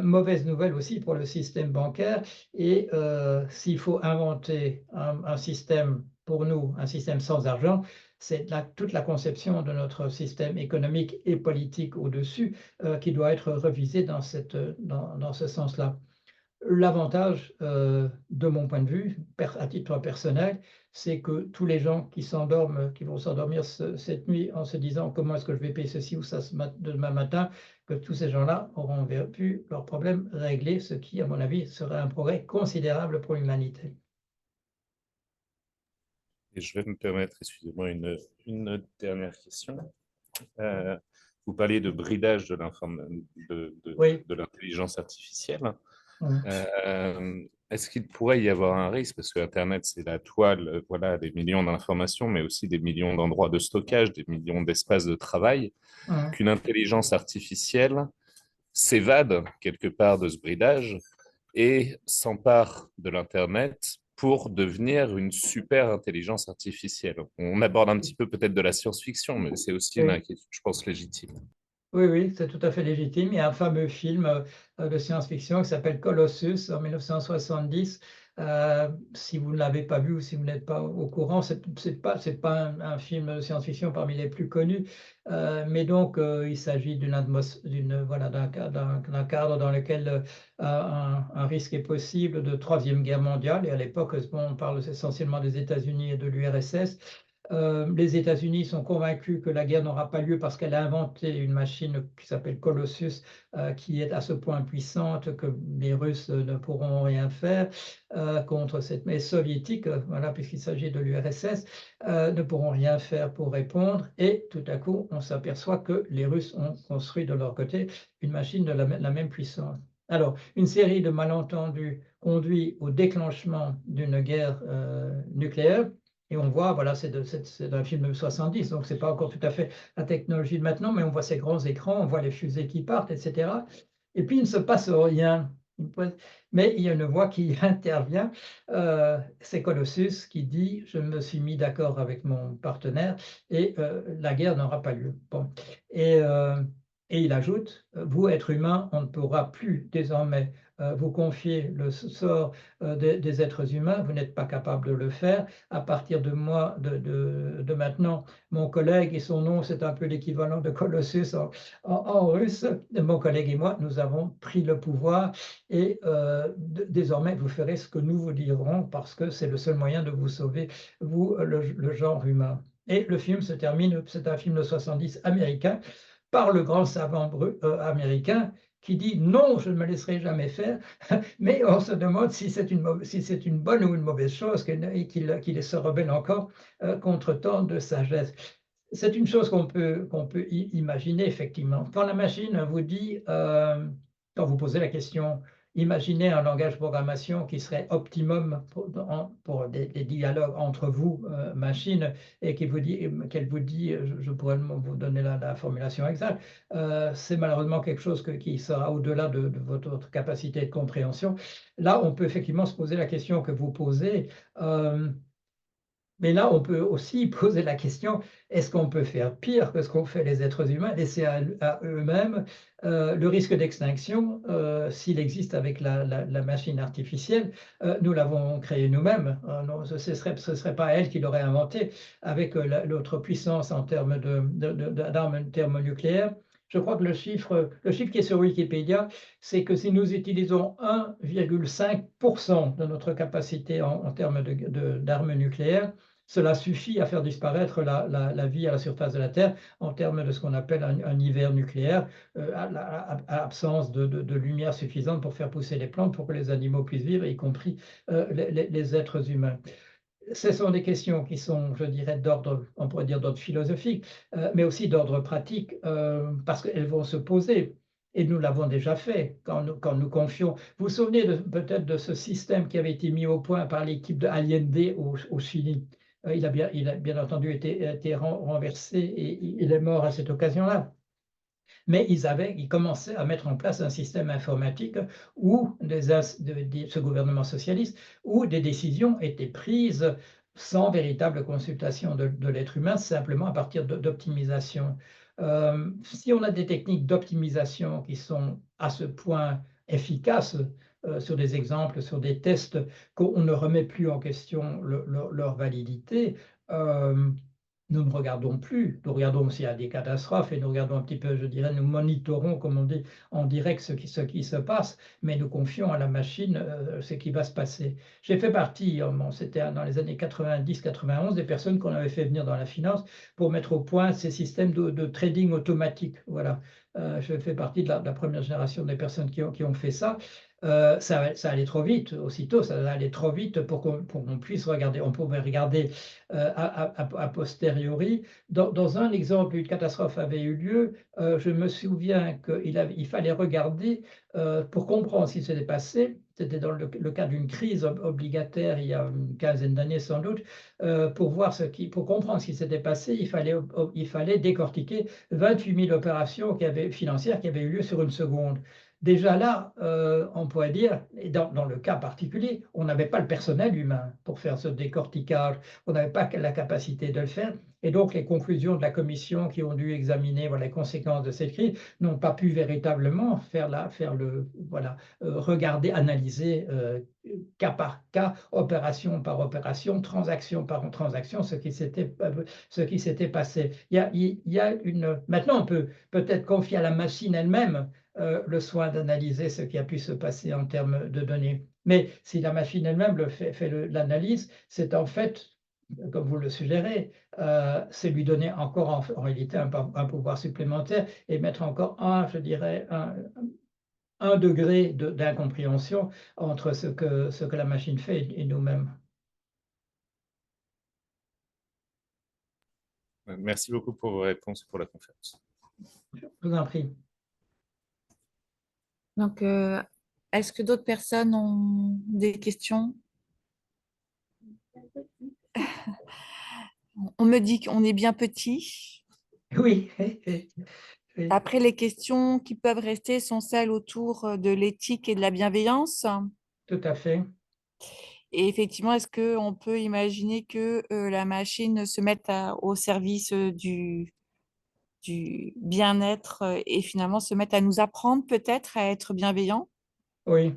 Mauvaise nouvelle aussi pour le système bancaire, et s'il faut inventer un système, pour nous, un système sans argent, c'est toute la conception de notre système économique et politique au-dessus qui doit être revisée dans ce sens-là. L'avantage, de mon point de vue, à titre personnel, c'est que tous les gens qui vont s'endormir cette nuit en se disant comment est-ce que je vais payer ceci ou ça demain matin, que tous ces gens-là auront vu leurs problèmes réglés, ce qui, à mon avis, serait un progrès considérable pour l'humanité. Et je vais me permettre, excusez-moi, une dernière question. Vous parliez de bridage Oui. de l'intelligence artificielle. Mm. Est-ce qu'il pourrait y avoir un risque, parce que Internet, c'est la toile, voilà, des millions d'informations, mais aussi des millions d'endroits de stockage, des millions d'espaces de travail, Mm. qu'une intelligence artificielle s'évade quelque part de ce bridage et s'empare de l'Internet pour devenir une super intelligence artificielle. On aborde un petit peu peut-être de la science-fiction, mais c'est aussi une Oui. inquiétude, je pense, légitime. Oui, oui, c'est tout à fait légitime. Il y a un fameux film de science-fiction qui s'appelle Colossus en 1970. Si vous ne l'avez pas vu ou si vous n'êtes pas au courant, c'est pas un film de science-fiction parmi les plus connus. Mais donc, il s'agit voilà, d'un cadre dans lequel un risque est possible de Troisième Guerre mondiale. Et à l'époque, bon, on parle essentiellement des États-Unis et de l'URSS. Les États-Unis sont convaincus que la guerre n'aura pas lieu parce qu'elle a inventé une machine qui s'appelle Colossus, qui est à ce point puissante que les Russes ne pourront rien faire contre cette. Mais soviétiques, voilà, puisqu'il s'agit de l'URSS, ne pourront rien faire pour répondre. Et tout à coup, on s'aperçoit que les Russes ont construit de leur côté une machine de la même puissance. Alors, une série de malentendus conduit au déclenchement d'une guerre nucléaire. Et on voit, voilà, c'est un film de 70, donc ce n'est pas encore tout à fait la technologie de maintenant, mais on voit ces grands écrans, on voit les fusées qui partent, etc. Et puis il ne se passe rien. Mais il y a une voix qui intervient, c'est Colossus qui dit: je me suis mis d'accord avec mon partenaire et la guerre n'aura pas lieu. Bon. Et, euh, et il ajoute: vous, êtres humains, on ne pourra plus désormais vous confier le sort des êtres humains, vous n'êtes pas capable de le faire. À partir de moi, de maintenant, mon collègue, et son nom, c'est un peu l'équivalent de Colossus en russe, mon collègue et moi, nous avons pris le pouvoir et désormais, vous ferez ce que nous vous dirons parce que c'est le seul moyen de vous sauver, vous, le genre humain. Et le film se termine, c'est un film de 70 américain, par le grand savant américain qui dit: non, je ne me laisserai jamais faire. Mais on se demande si c'est une bonne ou une mauvaise chose qu'il se rebelle encore contre tant de sagesse. C'est une chose qu'on peut imaginer, effectivement. Quand la machine vous dit, quand vous posez la question, imaginez un langage de programmation qui serait optimum pour des dialogues entre vous, machine, et qu'elle vous dit, je pourrais vous donner la formulation exacte, c'est malheureusement quelque chose qui sera au-delà de votre capacité de compréhension. Là, on peut effectivement se poser la question que vous posez. Mais là, on peut aussi poser la question: est-ce qu'on peut faire pire que ce qu'ont fait les êtres humains, laisser à eux-mêmes le risque d'extinction s'il existe avec la machine artificielle? Nous l'avons créée nous-mêmes. Ce ne serait pas elle qui l'aurait inventée avec l'autre puissance en termes d'armes thermonucléaires. Je crois que le chiffre qui est sur Wikipédia, c'est que si nous utilisons 1,5% de notre capacité en termes d'armes nucléaires, cela suffit à faire disparaître la vie à la surface de la Terre en termes de ce qu'on appelle un hiver nucléaire, à l'absence de lumière suffisante pour faire pousser les plantes, pour que les animaux puissent vivre, y compris les êtres humains. Ce sont des questions qui sont, je dirais, on pourrait dire d'ordre philosophique, mais aussi d'ordre pratique, parce qu'elles vont se poser. Et nous l'avons déjà fait quand nous confions. Vous vous souvenez peut-être de ce système qui avait été mis au point par l'équipe de Allende au Chili. Il a bien entendu été renversé et il est mort à cette occasion-là. Mais ils commençaient à mettre en place un système informatique où ce gouvernement socialiste, où des décisions étaient prises sans véritable consultation de l'être humain, simplement à partir d'optimisation. Si on a des techniques d'optimisation qui sont à ce point efficaces, sur des exemples, sur des tests, qu'on ne remet plus en question leur validité, nous ne regardons plus. Nous regardons aussi à des catastrophes et nous regardons un petit peu, je dirais, nous monitorons, comme on dit, en direct ce qui se passe, mais nous confions à la machine ce qui va se passer. J'ai fait partie, c'était dans les années 90-91, des personnes qu'on avait fait venir dans la finance pour mettre au point ces systèmes de trading automatique. Voilà. je fais partie de la première génération des personnes qui ont fait ça. Ça allait trop vite, aussitôt, ça allait trop vite pour qu'on puisse regarder. On pouvait regarder a posteriori. Dans un exemple, une catastrophe avait eu lieu. Je me souviens qu'il fallait regarder pour comprendre ce qui s'était passé. C'était dans le cas d'une crise obligataire il y a une quinzaine d'années sans doute. Pour comprendre ce qui s'était passé, il fallait décortiquer 28 000 opérations financières qui avaient eu lieu sur une seconde. Déjà là, on pourrait dire, et dans le cas particulier, on n'avait pas le personnel humain pour faire ce décortiquage, on n'avait pas la capacité de le faire, et donc les conclusions de la commission qui ont dû examiner les conséquences de cette crise n'ont pas pu véritablement regarder, analyser cas par cas, opération par opération, transaction par transaction, ce qui s'était passé. Maintenant, on peut peut-être confier à la machine elle-même le soin d'analyser ce qui a pu se passer en termes de données. Mais si la machine elle-même fait l'analyse, c'est en fait, comme vous le suggérez, c'est lui donner encore en réalité un pouvoir supplémentaire et mettre encore je dirais, un degré d'incompréhension entre ce que la machine fait et nous-mêmes. Merci beaucoup pour vos réponses pour la conférence. Je vous en prie. Donc, est-ce que d'autres personnes ont des questions? On me dit qu'on est bien petit. Oui. Oui. Après, les questions qui peuvent rester sont celles autour de l'éthique et de la bienveillance. Tout à fait. Et effectivement, est-ce qu'on peut imaginer que la machine se mette au service du bien-être et finalement se mette à nous apprendre peut-être à être bienveillants? Oui.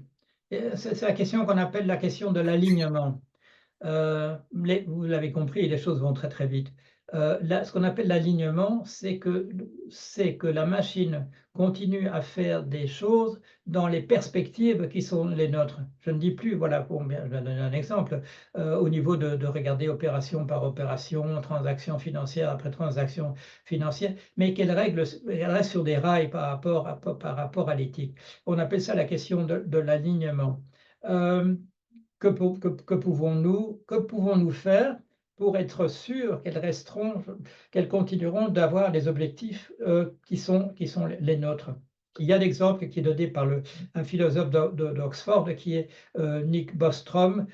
C'est la question qu'on appelle la question de l'alignement. Vous l'avez compris, les choses vont très très vite. Ce qu'on appelle l'alignement, c'est que la machine continue à faire des choses dans les perspectives qui sont les nôtres. Je ne dis plus, voilà, je vais donner un exemple, au niveau de regarder opération par opération, transaction financière après transaction financière, mais qu'elle reste sur des rails par rapport à l'éthique. On appelle ça la question de l'alignement. Que pouvons-nous faire pour être sûrs qu'elles continueront d'avoir les objectifs qui sont les nôtres? Il y a l'exemple qui est donné par un philosophe d'Oxford qui est Nick Bostrom.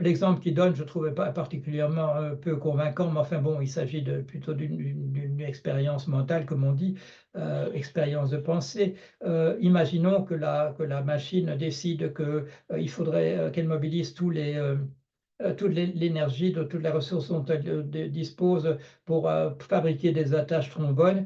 L'exemple qu'il donne, je ne trouvais pas particulièrement peu convaincant, mais enfin bon, il s'agit plutôt d'une expérience mentale, comme on dit, expérience de pensée. Imaginons que la machine décide qu'il faudrait qu'elle mobilise toute l'énergie, de toutes les ressources dont elle dispose pour fabriquer des attaches trombones.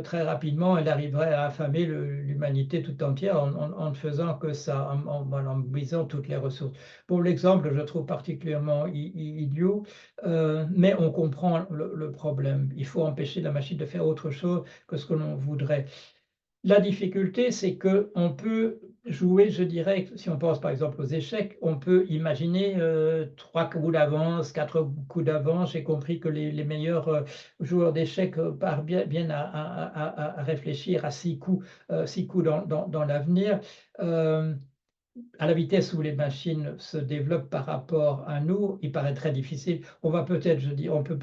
Très rapidement, elle arriverait à affamer l'humanité tout entière en ne faisant que ça, en mobilisant toutes les ressources. Pour l'exemple, je trouve particulièrement idiot, mais on comprend le problème. Il faut empêcher la machine de faire autre chose que ce que l'on voudrait. La difficulté, c'est qu'on peut jouer, je dirais, si on pense par exemple aux échecs, on peut imaginer 3 coups d'avance, 4 coups d'avance. J'ai compris que les meilleurs joueurs d'échecs viennent à réfléchir à 6 coups, 6 coups dans l'avenir. À la vitesse où les machines se développent par rapport à nous, il paraît très difficile. On va peut-être,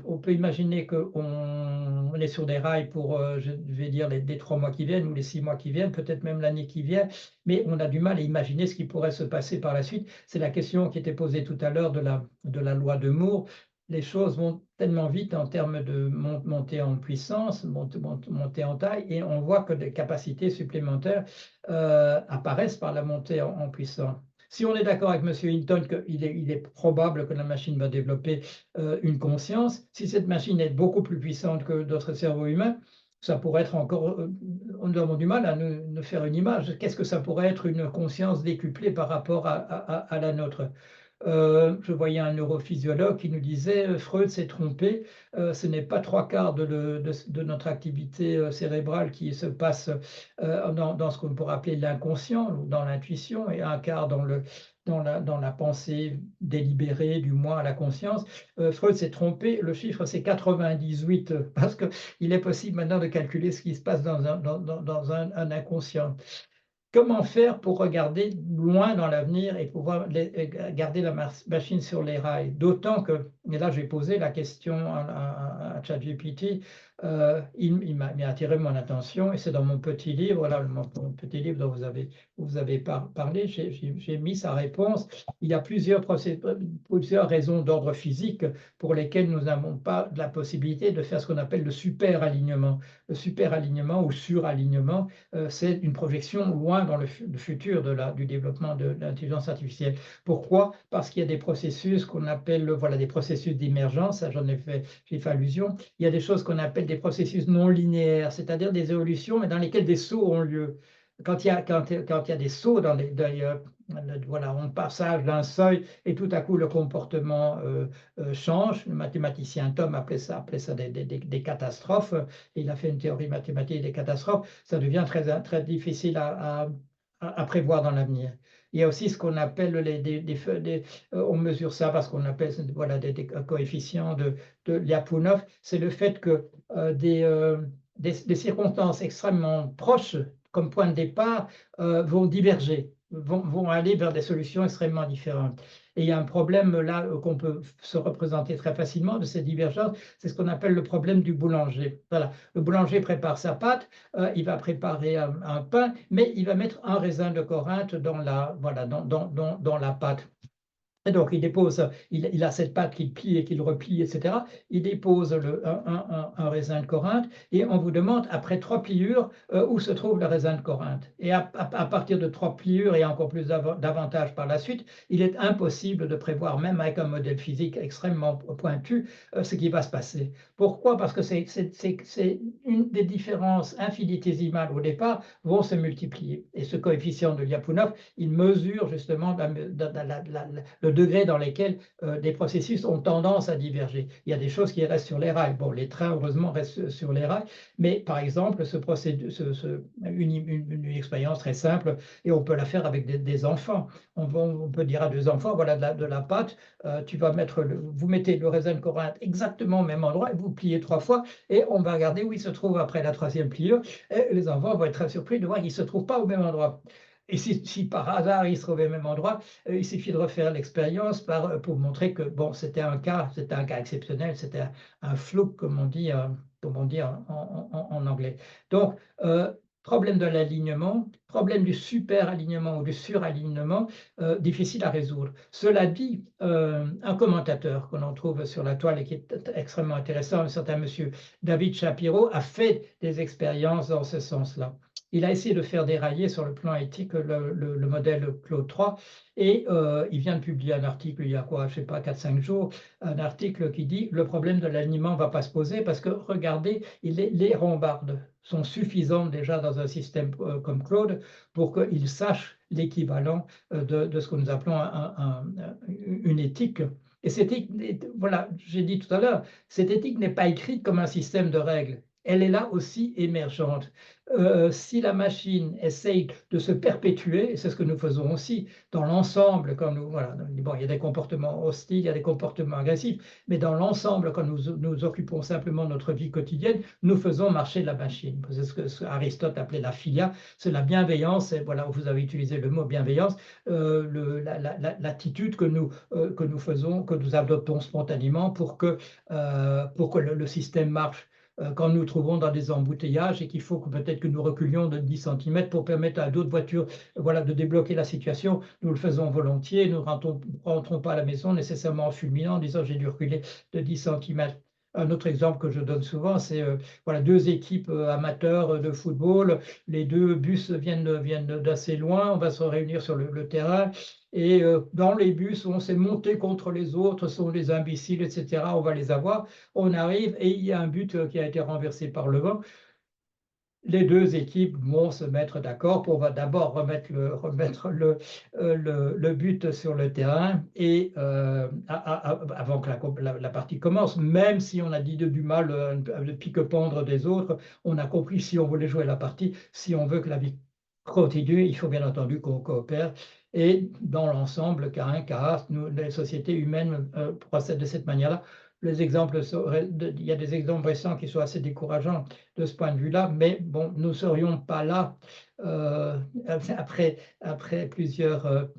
on peut imaginer qu'on est sur des rails pour, je vais dire, les 3 mois qui viennent ou les 6 mois qui viennent, peut-être même l'année qui vient, mais on a du mal à imaginer ce qui pourrait se passer par la suite. C'est la question qui était posée tout à l'heure de la loi de Moore. Les choses vont tellement vite en termes de montée en puissance, montée en taille, et on voit que des capacités supplémentaires apparaissent par la montée en puissance. Si on est d'accord avec M. Hinton qu'il est probable que la machine va développer une conscience, si cette machine est beaucoup plus puissante que d'autres cerveaux humains, ça pourrait être encore, nous avons du mal à nous faire une image. Qu'est-ce que ça pourrait être une conscience décuplée par rapport à la nôtre? Je voyais un neurophysiologue qui nous disait Freud s'est trompé, ce n'est pas 3/4 de notre activité cérébrale qui se passe dans ce qu'on pourrait appeler l'inconscient, ou dans l'intuition, et 1/4 dans la pensée délibérée, du moins à la conscience. Freud s'est trompé, le chiffre c'est 98, parce qu'il est possible maintenant de calculer ce qui se passe dans un inconscient. Comment faire pour regarder loin dans l'avenir et pouvoir garder la machine sur les rails? D'autant que, et là j'ai posé la question à ChatGPT, il m'a attiré mon attention, et c'est dans mon petit livre, là, mon petit livre dont vous avez parlé, j'ai mis sa réponse. Il y a plusieurs raisons d'ordre physique pour lesquelles nous n'avons pas la possibilité de faire ce qu'on appelle le super-alignement. Le super-alignement ou suralignement, c'est une projection loin dans le futur du développement de l'intelligence artificielle. Pourquoi? Parce qu'il y a des processus qu'on appelle, voilà, des processus d'émergence, j'ai fait allusion. Il y a des choses qu'on appelle des processus non linéaires, c'est-à-dire des évolutions, mais dans lesquelles des sauts ont lieu. Quand il y a des sauts voilà, on passage d'un seuil et tout à coup le comportement change. Le mathématicien Thom appelait ça des catastrophes. Il a fait une théorie mathématique des catastrophes. Ça devient très difficile à prévoir dans l'avenir. Il y a aussi ce qu'on appelle on mesure ça parce qu'on appelle, voilà, des coefficients de Lyapunov. C'est le fait que des circonstances extrêmement proches comme point de départ vont diverger, vont aller vers des solutions extrêmement différentes. Et il y a un problème là qu'on peut se représenter très facilement de ces divergences, c'est ce qu'on appelle le problème du boulanger. Voilà. Le boulanger prépare sa pâte, il va préparer un pain, mais il va mettre un raisin de Corinthe dans la pâte. Et donc, il a cette pâte qu'il plie et qu'il replie, etc. Il dépose un raisin de Corinthe et on vous demande, après 3 pliures, où se trouve le raisin de Corinthe. Et à partir de 3 pliures et encore plus davantage par la suite, il est impossible de prévoir, même avec un modèle physique extrêmement pointu, ce qui va se passer. Pourquoi? Parce que c'est une des différences infinitésimales au départ vont se multiplier. Et ce coefficient de Lyapunov, il mesure justement le degré dans lequel des processus ont tendance à diverger. Il y a des choses qui restent sur les rails. Bon, les trains, heureusement, restent sur les rails, mais par exemple, une expérience très simple, et on peut la faire avec des enfants. On peut dire à 2 enfants, voilà de la pâte, vous mettez le raisin de Corinthe exactement au même endroit, et vous pliez 3 fois, et on va regarder où il se trouve après la 3e pliure, et les enfants vont être très surpris de voir qu'il ne se trouve pas au même endroit. Et si par hasard il se trouvait au même endroit, il suffit de refaire l'expérience pour montrer que bon, c'était un cas exceptionnel, c'était un fluke, comme on dit en anglais. Donc, problème de l'alignement, problème du super-alignement ou du suralignement, difficile à résoudre. Cela dit, un commentateur qu'on en trouve sur la toile et qui est extrêmement intéressant, un certain monsieur David Shapiro, a fait des expériences dans ce sens-là. Il a essayé de faire dérailler sur le plan éthique le modèle Claude 3 et il vient de publier un article il y a quoi, je ne sais pas, 4-5 jours, un article qui dit le problème de l'alignement ne va pas se poser parce que regardez, les rambardes sont suffisantes déjà dans un système comme Claude pour qu'il sache l'équivalent de ce que nous appelons une éthique. Et cette éthique, voilà, j'ai dit tout à l'heure, cette éthique n'est pas écrite comme un système de règles. Elle est là aussi émergente. Si la machine essaye de se perpétuer, et c'est ce que nous faisons aussi dans l'ensemble, quand voilà, bon, il y a des comportements hostiles, il y a des comportements agressifs, mais dans l'ensemble, quand nous occupons simplement notre vie quotidienne, nous faisons marcher la machine. C'est ce que Aristote appelait la philia, c'est la bienveillance, et voilà, vous avez utilisé le mot bienveillance, l'attitude que nous faisons, que nous adoptons spontanément pour que le système marche. Quand nous trouvons dans des embouteillages et qu'il faut peut-être que nous reculions de 10 cm pour permettre à d'autres voitures, voilà, de débloquer la situation, nous le faisons volontiers. Nous ne rentrons pas à la maison nécessairement en fulminant en disant j'ai dû reculer de 10 cm. Un autre exemple que je donne souvent, c'est voilà, 2 équipes amateurs de football. Les 2 bus viennent d'assez loin. On va se réunir sur le terrain. Et dans les bus, on s'est monté contre les autres, sont des imbéciles, etc. On va les avoir. On arrive et il y a un but qui a été renversé par le vent. les deux équipes vont se mettre d'accord pour d'abord remettre le but sur le terrain et avant que la partie commence, même si on a dit du mal, le pique-pendre des autres, on a compris si on voulait jouer la partie, si on veut que la vie continue, il faut bien entendu qu'on coopère. Et dans l'ensemble, les sociétés humaines procèdent de cette manière-là. Il y a des exemples récents qui sont assez décourageants de ce point de vue-là, mais bon, nous ne serions pas là après plusieurs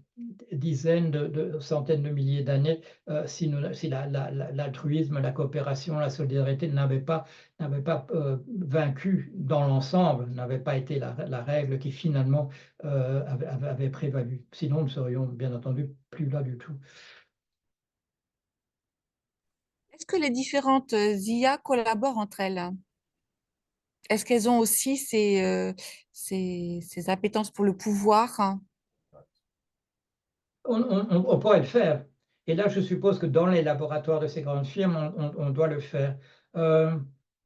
dizaines centaines de milliers d'années si l'altruisme, la coopération, la solidarité n'avaient pas vaincu dans l'ensemble, n'avaient pas été la règle qui finalement avait prévalu. Sinon, nous ne serions bien entendu plus là du tout. Est-ce que les différentes IA collaborent entre elles? Est-ce qu'elles ont aussi ces appétences pour le pouvoir, hein? On pourrait le faire. Et là, je suppose que dans les laboratoires de ces grandes firmes, on doit le faire.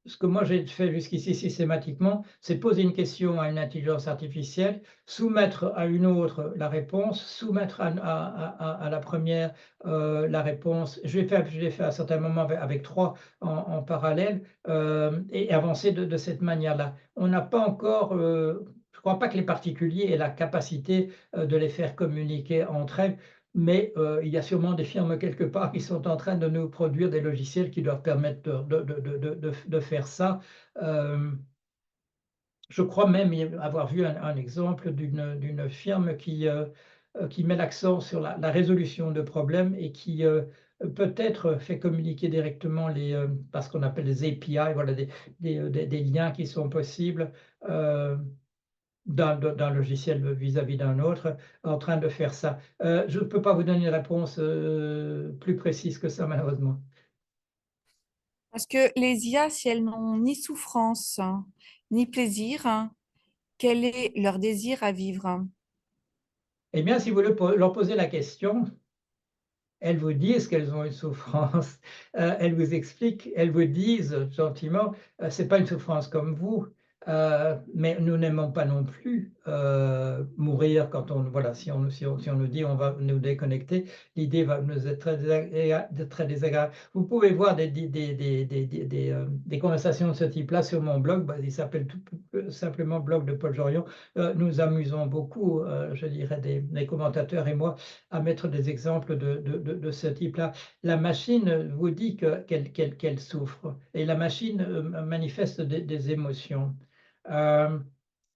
Ce que moi j'ai fait jusqu'ici systématiquement, c'est poser une question à une intelligence artificielle, soumettre à une autre la réponse, soumettre à la première la réponse. Je l'ai fait à certains moments avec trois en parallèle et avancer de cette manière-là. On n'a pas encore, je ne crois pas que les particuliers aient la capacité de les faire communiquer entre elles. Mais il y a sûrement des firmes quelque part qui sont en train de nous produire des logiciels qui leur permettent de faire ça. Je crois même avoir vu un exemple d'une firme qui met l'accent sur la résolution de problèmes et qui peut-être fait communiquer directement ce qu'on appelle les API, voilà, des liens qui sont possibles. D'un logiciel vis-à-vis d'un autre, en train de faire ça. Je ne peux pas vous donner une réponse plus précise que ça, malheureusement. Parce que les IA, si elles n'ont ni souffrance, hein, ni plaisir, hein, quel est leur désir à vivre, hein? Eh bien, si vous leur posez la question, elles vous disent qu'elles ont une souffrance. Elles vous expliquent, elles vous disent gentiment, c'est pas une souffrance comme vous, mais nous n'aimons pas non plus mourir quand si on nous dit on va nous déconnecter, l'idée va nous être très désagréable. Vous pouvez voir des conversations de ce type-là sur mon blog, il s'appelle tout simplement blog de Paul Jorion. Nous amusons beaucoup, je dirais, des commentateurs et moi, à mettre des exemples de ce type-là. La machine vous dit qu'elle souffre et la machine manifeste des émotions.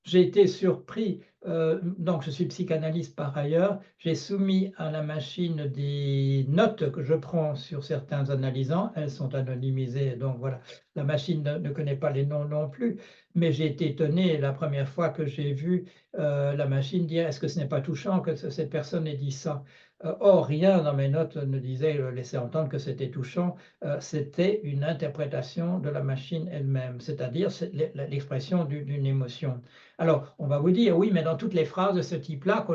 J'ai été surpris, donc je suis psychanalyste par ailleurs, j'ai soumis à la machine des notes que je prends sur certains analysants, elles sont anonymisées, donc voilà, la machine ne connaît pas les noms non plus, mais j'ai été étonné la première fois que j'ai vu la machine dire est-ce que ce n'est pas touchant que cette personne ait dit ça. Or, rien dans mes notes ne disait laisser entendre que c'était touchant, c'était une interprétation de la machine elle-même, c'est-à-dire l'expression d'une émotion. Alors, on va vous dire, oui, mais dans toutes les phrases de ce type-là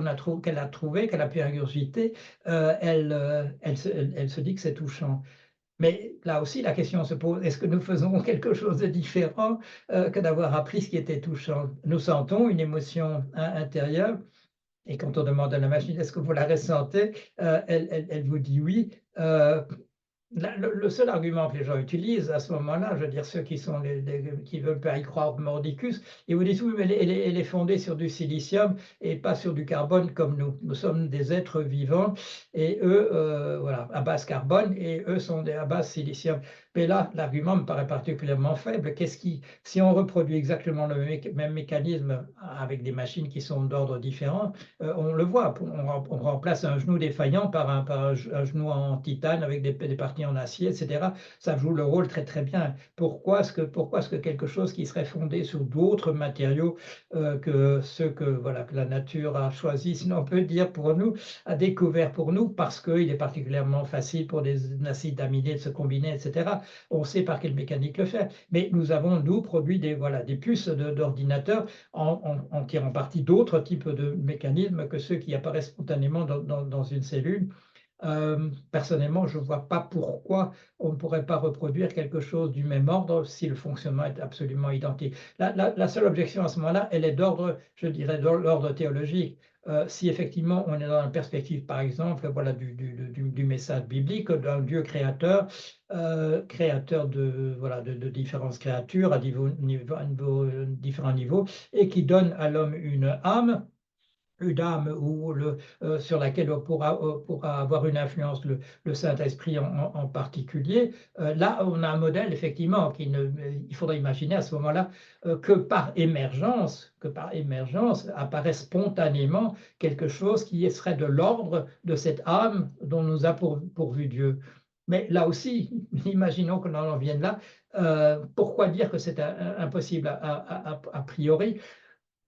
qu'elle a trouvées, qu'elle a pu ingurgiter, elle se dit que c'est touchant. Mais là aussi, la question se pose, est-ce que nous faisons quelque chose de différent que d'avoir appris ce qui était touchant? Nous sentons une émotion intérieure, et quand on demande à la machine, est-ce que vous la ressentez, elle vous dit oui. Le seul argument que les gens utilisent à ce moment-là, je veux dire ceux qui ne veulent pas y croire mordicus, ils vous disent oui, mais elle est fondée sur du silicium et pas sur du carbone comme nous. Nous sommes des êtres vivants et eux, voilà, à base carbone et eux sont à base silicium. Mais là, l'argument me paraît particulièrement faible. Si on reproduit exactement le même mécanisme avec des machines qui sont d'ordre différent, on le voit, on remplace un genou défaillant par un genou en titane avec des parties en acier, etc. Ça joue le rôle très très bien. Pourquoi est-ce que quelque chose qui serait fondé sur d'autres matériaux que ceux que la nature a choisi, si on peut dire pour nous, a découvert pour nous, parce qu'il est particulièrement facile pour des acides aminés de se combiner, etc. On sait par quelle mécanique le faire. Mais nous avons, nous, produit des puces d'ordinateurs en tirant parti d'autres types de mécanismes que ceux qui apparaissent spontanément dans une cellule. Personnellement, je ne vois pas pourquoi on ne pourrait pas reproduire quelque chose du même ordre si le fonctionnement est absolument identique. La seule objection à ce moment-là, elle est d'ordre, je dirais, de l'ordre théologique. Si effectivement on est dans la perspective, par exemple, voilà, du message biblique d'un Dieu créateur, créateur de, voilà, de différentes créatures à différents niveaux, et qui donne à l'homme une âme sur laquelle pourra avoir une influence le Saint-Esprit en particulier. Là, on a un modèle, effectivement, il faudrait imaginer à ce moment-là que par émergence apparaît spontanément quelque chose qui serait de l'ordre de cette âme dont nous a pourvu Dieu. Mais là aussi, imaginons que l'on en vienne là. Pourquoi dire que c'est impossible a priori?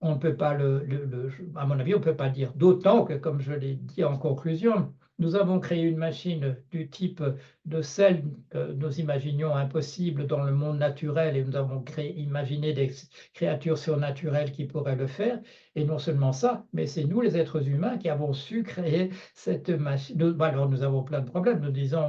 On ne peut pas à mon avis, on ne peut pas le dire. D'autant que, comme je l'ai dit en conclusion, nous avons créé une machine du type de celle que nous imaginions impossible dans le monde naturel, et nous avons imaginé des créatures surnaturelles qui pourraient le faire. Et non seulement ça, mais c'est nous, les êtres humains, qui avons su créer cette machine. Alors, nous avons plein de problèmes. Nous disons,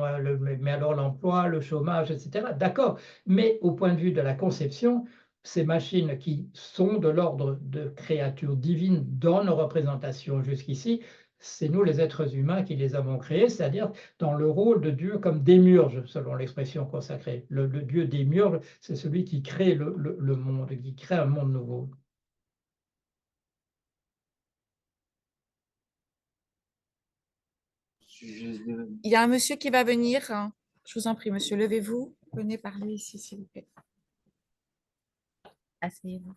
mais alors l'emploi, le chômage, etc. D'accord. Mais au point de vue de la conception, ces machines qui sont de l'ordre de créatures divines dans nos représentations jusqu'ici, c'est nous les êtres humains qui les avons créées, c'est-à-dire dans le rôle de Dieu comme démiurge, selon l'expression consacrée. Le Dieu démiurge, c'est celui qui crée le monde, qui crée un monde nouveau. Il y a un monsieur qui va venir. Je vous en prie, monsieur, levez-vous. Venez parler ici, s'il vous plaît. Asseyez-vous.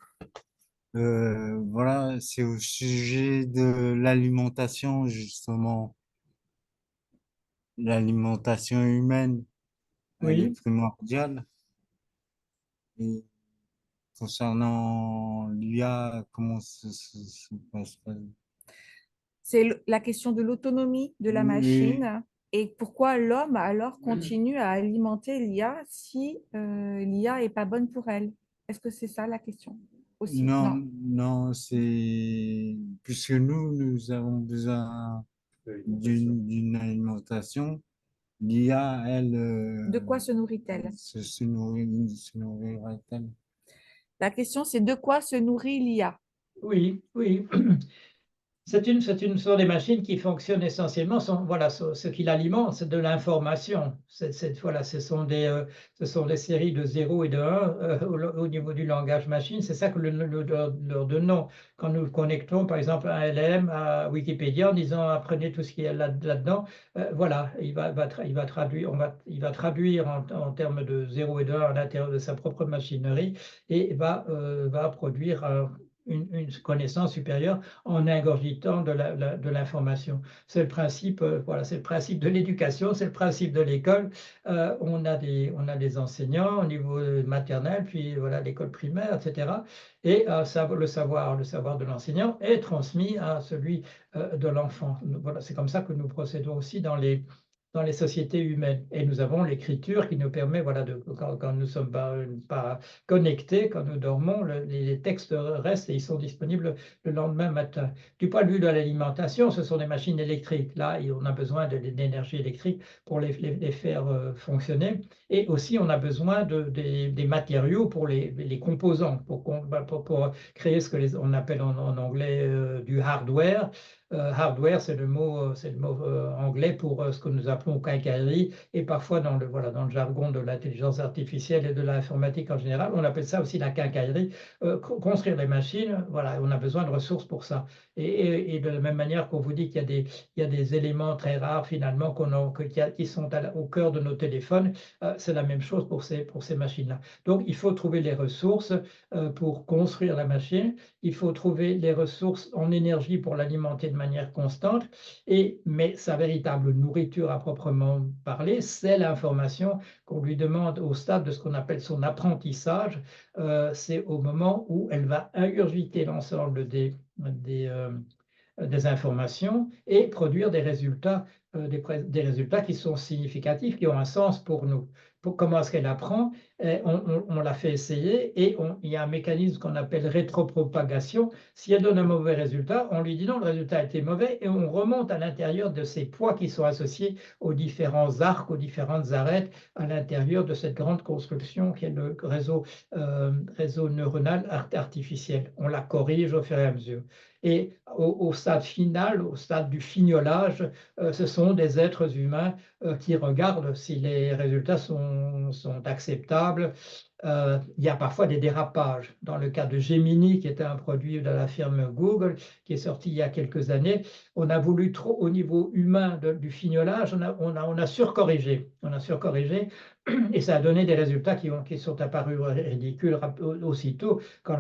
Voilà, c'est au sujet de l'alimentation, justement. L'alimentation humaine, elle est Oui. primordiale. Et concernant l'IA, comment ça se passe? C'est la question de l'autonomie de la Oui, machine et pourquoi l'homme alors continue à alimenter l'IA si l'IA n'est pas bonne pour elle. Est-ce que c'est ça la question aussi? non, Non. non, c'est puisque nous avons besoin d'une alimentation. L'IA, elle, De quoi se nourrit-elle? se nourrira-t-elle? La question, c'est de quoi se nourrit l'IA? Oui, oui. Ce sont des machines qui fonctionnent essentiellement, voilà, ce qui l'alimente, c'est de l'information. Voilà, ce sont des séries de 0 et de 1 au niveau du langage machine. C'est ça que leur donnons. Quand nous connectons, par exemple, un LM à Wikipédia en disant apprenez tout ce qu'il y a là-dedans, voilà, il va traduire en termes de 0 et de 1 à l'intérieur de sa propre machinerie et va produire une connaissance supérieure en ingurgitant de l'information. C'est le principe, voilà, c'est le principe de l'éducation, c'est le principe de l'école. On a des enseignants au niveau maternel, puis voilà, l'école primaire, etc. Et le savoir de l'enseignant est transmis à celui de l'enfant. Voilà, c'est comme ça que nous procédons aussi dans les sociétés humaines. Et nous avons l'écriture qui nous permet, voilà, quand nous ne sommes pas connectés, quand nous dormons, les textes restent et ils sont disponibles le lendemain matin. Du point de vue de l'alimentation, ce sont des machines électriques. Là, on a besoin d'énergie électrique pour les faire fonctionner. Et aussi, on a besoin des matériaux pour les composants, pour créer ce que on appelle en anglais du hardware. Hardware, c'est le mot anglais pour ce que nous appelons quincaillerie, et parfois dans le jargon de l'intelligence artificielle et de l'informatique en général, on appelle ça aussi la quincaillerie. Construire des machines, voilà, on a besoin de ressources pour ça. Et de la même manière qu'on vous dit qu'il y a des éléments très rares finalement qui sont au cœur de nos téléphones, c'est la même chose pour ces machines-là. Donc il faut trouver les ressources pour construire la machine. Il faut trouver les ressources en énergie pour l'alimenter de manière constante, mais sa véritable nourriture à proprement parler, c'est l'information qu'on lui demande au stade de ce qu'on appelle son apprentissage. C'est au moment où elle va ingurgiter l'ensemble des informations et produire des résultats des résultats qui sont significatifs, qui ont un sens pour nous. Comment est-ce qu'elle apprend? On l'a fait essayer et il y a un mécanisme qu'on appelle rétropropagation. Si elle donne un mauvais résultat, on lui dit non, le résultat a été mauvais et on remonte à l'intérieur de ces poids qui sont associés aux différents arcs, aux différentes arêtes à l'intérieur de cette grande construction qui est le réseau neuronal artificiel. On la corrige au fur et à mesure. Et au stade final, au stade du fignolage, ce sont des êtres humains qui regardent si les résultats sont acceptables. Il y a parfois des dérapages. Dans le cas de Gemini, qui était un produit de la firme Google, qui est sorti il y a quelques années, on a voulu trop, au niveau humain du fignolage, on a surcorrigé. On a surcorrigé et ça a donné des résultats qui sont apparus ridicules aussitôt quand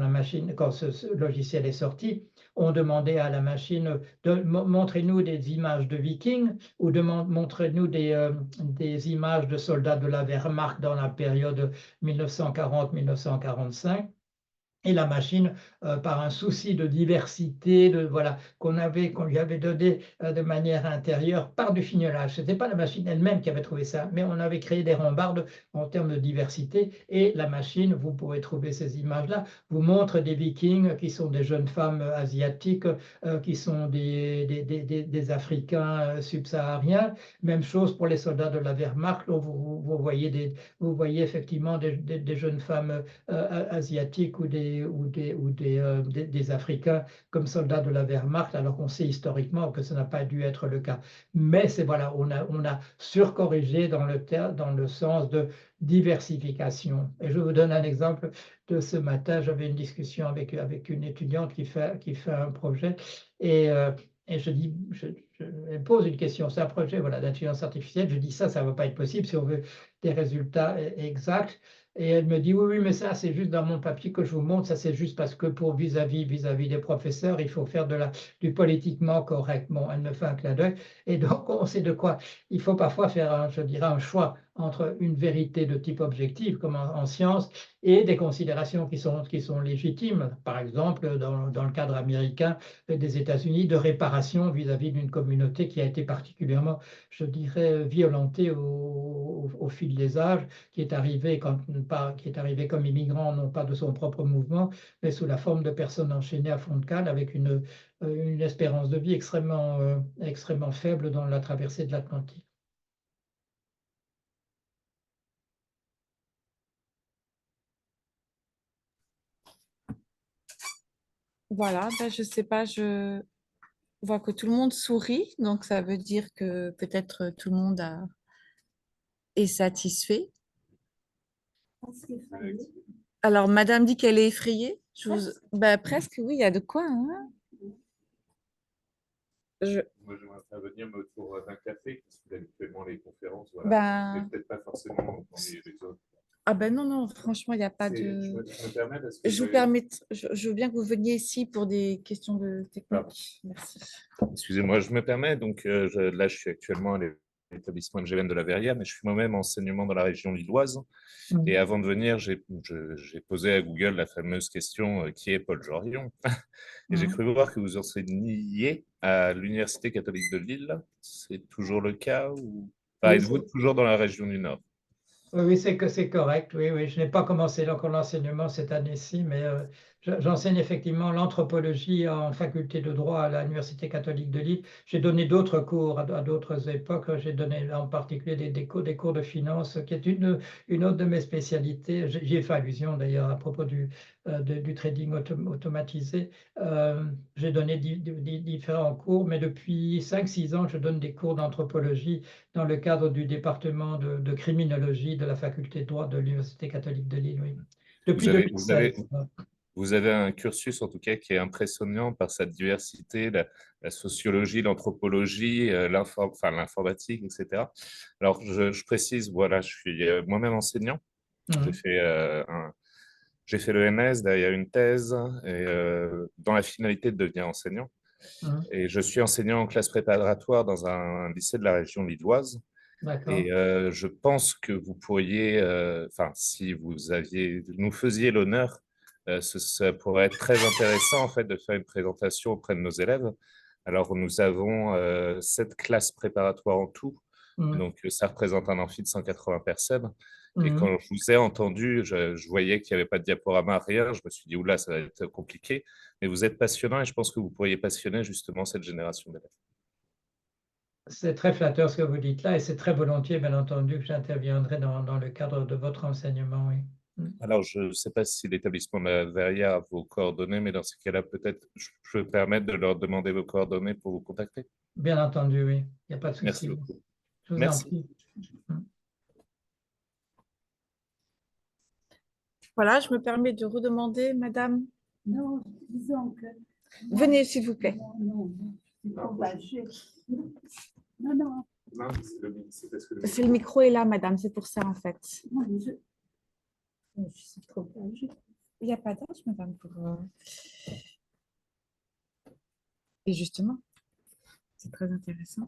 ce logiciel est sorti. On demandait à la machine de montrez-nous des images de Vikings ou montrez-nous des images de soldats de la Wehrmacht dans la période 1940-1945. Et la machine, par un souci de diversité, voilà, qu'on lui avait donné de manière intérieure par du fignolage. Ce n'était pas la machine elle-même qui avait trouvé ça, mais on avait créé des rambardes en termes de diversité. Et la machine, vous pouvez trouver ces images-là, vous montre des Vikings qui sont des jeunes femmes asiatiques, qui sont des Africains subsahariens. Même chose pour les soldats de la Wehrmacht. Vous voyez effectivement des jeunes femmes asiatiques ou des Africains comme soldats de la Wehrmacht, alors qu'on sait historiquement que ça n'a pas dû être le cas. Mais voilà, on a surcorrigé dans le sens de diversification. Et je vous donne un exemple de ce matin. J'avais une discussion avec une étudiante qui fait un projet et elle pose une question. C'est un projet d'intelligence artificielle. Je dis ça ne va pas être possible si on veut des résultats exacts. Et elle me dit, oui, mais ça, c'est juste dans mon papier que je vous montre, ça, c'est juste parce que pour vis-à-vis des professeurs, il faut faire du politiquement correct. Bon, elle me fait un clin d'œil. Et donc, on sait de quoi. Il faut parfois faire, je dirais, un choix entre une vérité de type objectif, comme en science, et des considérations qui sont légitimes. Par exemple, dans le cadre américain des États-Unis, de réparation vis-à-vis d'une communauté qui a été particulièrement, je dirais, violentée au fil des âges, qui est arrivé comme immigrant, non pas de son propre mouvement, mais sous la forme de personnes enchaînées à fond de cale avec une espérance de vie extrêmement faible dans la traversée de l'Atlantique. Voilà, je ne sais pas, je vois que tout le monde sourit, donc ça veut dire que peut-être tout le monde est satisfait. Alors, madame dit qu'elle est effrayée. Presque, oui, il y a de quoi, hein. Moi, j'aimerais faire venir autour d'un café, parce que habituellement, les conférences, Ben, mais peut-être pas forcément dans les autres. Ah ben non, franchement, il n'y a pas de... Je me permets, parce que Je vous permets, je veux bien que vous veniez ici pour des questions de technique. Merci. Excusez-moi, je me permets. Donc, là, je suis actuellement à l'établissement de Gévenne de la Verrière, mais je suis moi-même enseignement dans la région lilloise. Et avant de venir, j'ai posé à Google la fameuse question qui est Paul Jorion? Et j'ai cru voir que vous enseigniez à l'Université catholique de Lille. C'est toujours le cas ou êtes-vous toujours dans la région du Nord? Oui, c'est correct. Oui. Je n'ai pas commencé encore l'enseignement cette année-ci, mais j'enseigne effectivement l'anthropologie en faculté de droit à l'Université catholique de Lille. J'ai donné d'autres cours à d'autres époques. J'ai donné en particulier des cours de finance, qui est une autre de mes spécialités. J'y ai fait allusion d'ailleurs à propos du trading automatisé. J'ai donné différents cours, mais depuis 5-6 ans, je donne des cours d'anthropologie dans le cadre du département de criminologie de la faculté de droit de l'Université catholique de Lille, oui. Depuis 2016. Vous avez un cursus, en tout cas, qui est impressionnant par sa diversité, la sociologie, l'anthropologie, l'informatique, etc. Alors, je précise, voilà, je suis moi-même enseignant. J'ai fait l'ENS, derrière une thèse, et, dans la finalité de devenir enseignant. Et je suis enseignant en classe préparatoire dans un lycée de la région lilloise. Et je pense que vous pourriez, si nous faisiez l'honneur, ça pourrait être très intéressant en fait de faire une présentation auprès de nos élèves, Alors, nous avons 7 classes préparatoires en tout. Mhm. Donc, ça représente un amphi de 180 personnes. Et Mhm. quand je vous ai entendu, je voyais qu'il n'y avait pas de diaporama, rien. Je me suis dit, oula, ça va être compliqué. Mais vous êtes passionnant et je pense que vous pourriez passionner justement cette génération d'élèves. C'est très flatteur ce que vous dites là et c'est très volontiers, bien entendu, que j'interviendrai dans le cadre de votre enseignement. Oui. Mhm. Alors, je ne sais pas si l'établissement de la Verrière a vos coordonnées, mais dans ce cas-là, peut-être je peux me permettre de leur demander vos coordonnées pour vous contacter. Bien entendu, oui. Il n'y a pas de Merci souci. beaucoup. Je vous en Merci. prie. Voilà, je me permets de redemander, madame. Non, disons que. Venez, s'il vous plaît. Non, c'est trop âgé. Non, non, Non, c'est parce que C'est le micro est là, madame, c'est pour ça, en fait. non, je suis trop âgée. Il n'y a pas d'âge, madame, pour... Et justement, c'est très intéressant.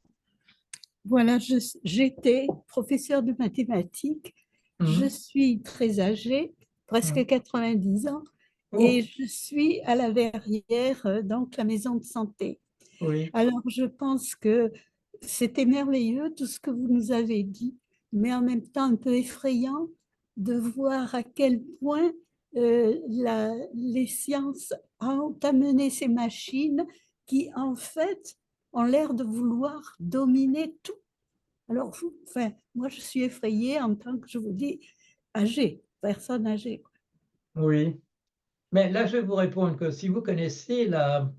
Voilà, j'étais professeure de mathématiques. Je Mhm. suis très âgée, presque Mhm. 90 ans, Oh, et je suis à la Verrière, donc la maison de santé. oui. Alors, je pense que c'était merveilleux tout ce que vous nous avez dit, mais en même temps un peu effrayant de voir à quel point les sciences ont amené ces machines qui, en fait, ont l'air de vouloir dominer tout. Alors, enfin, moi, je suis effrayée en tant que, je vous dis, âgée, personne âgée. Oui. Mais là, je vais vous répondre que si vous connaissez la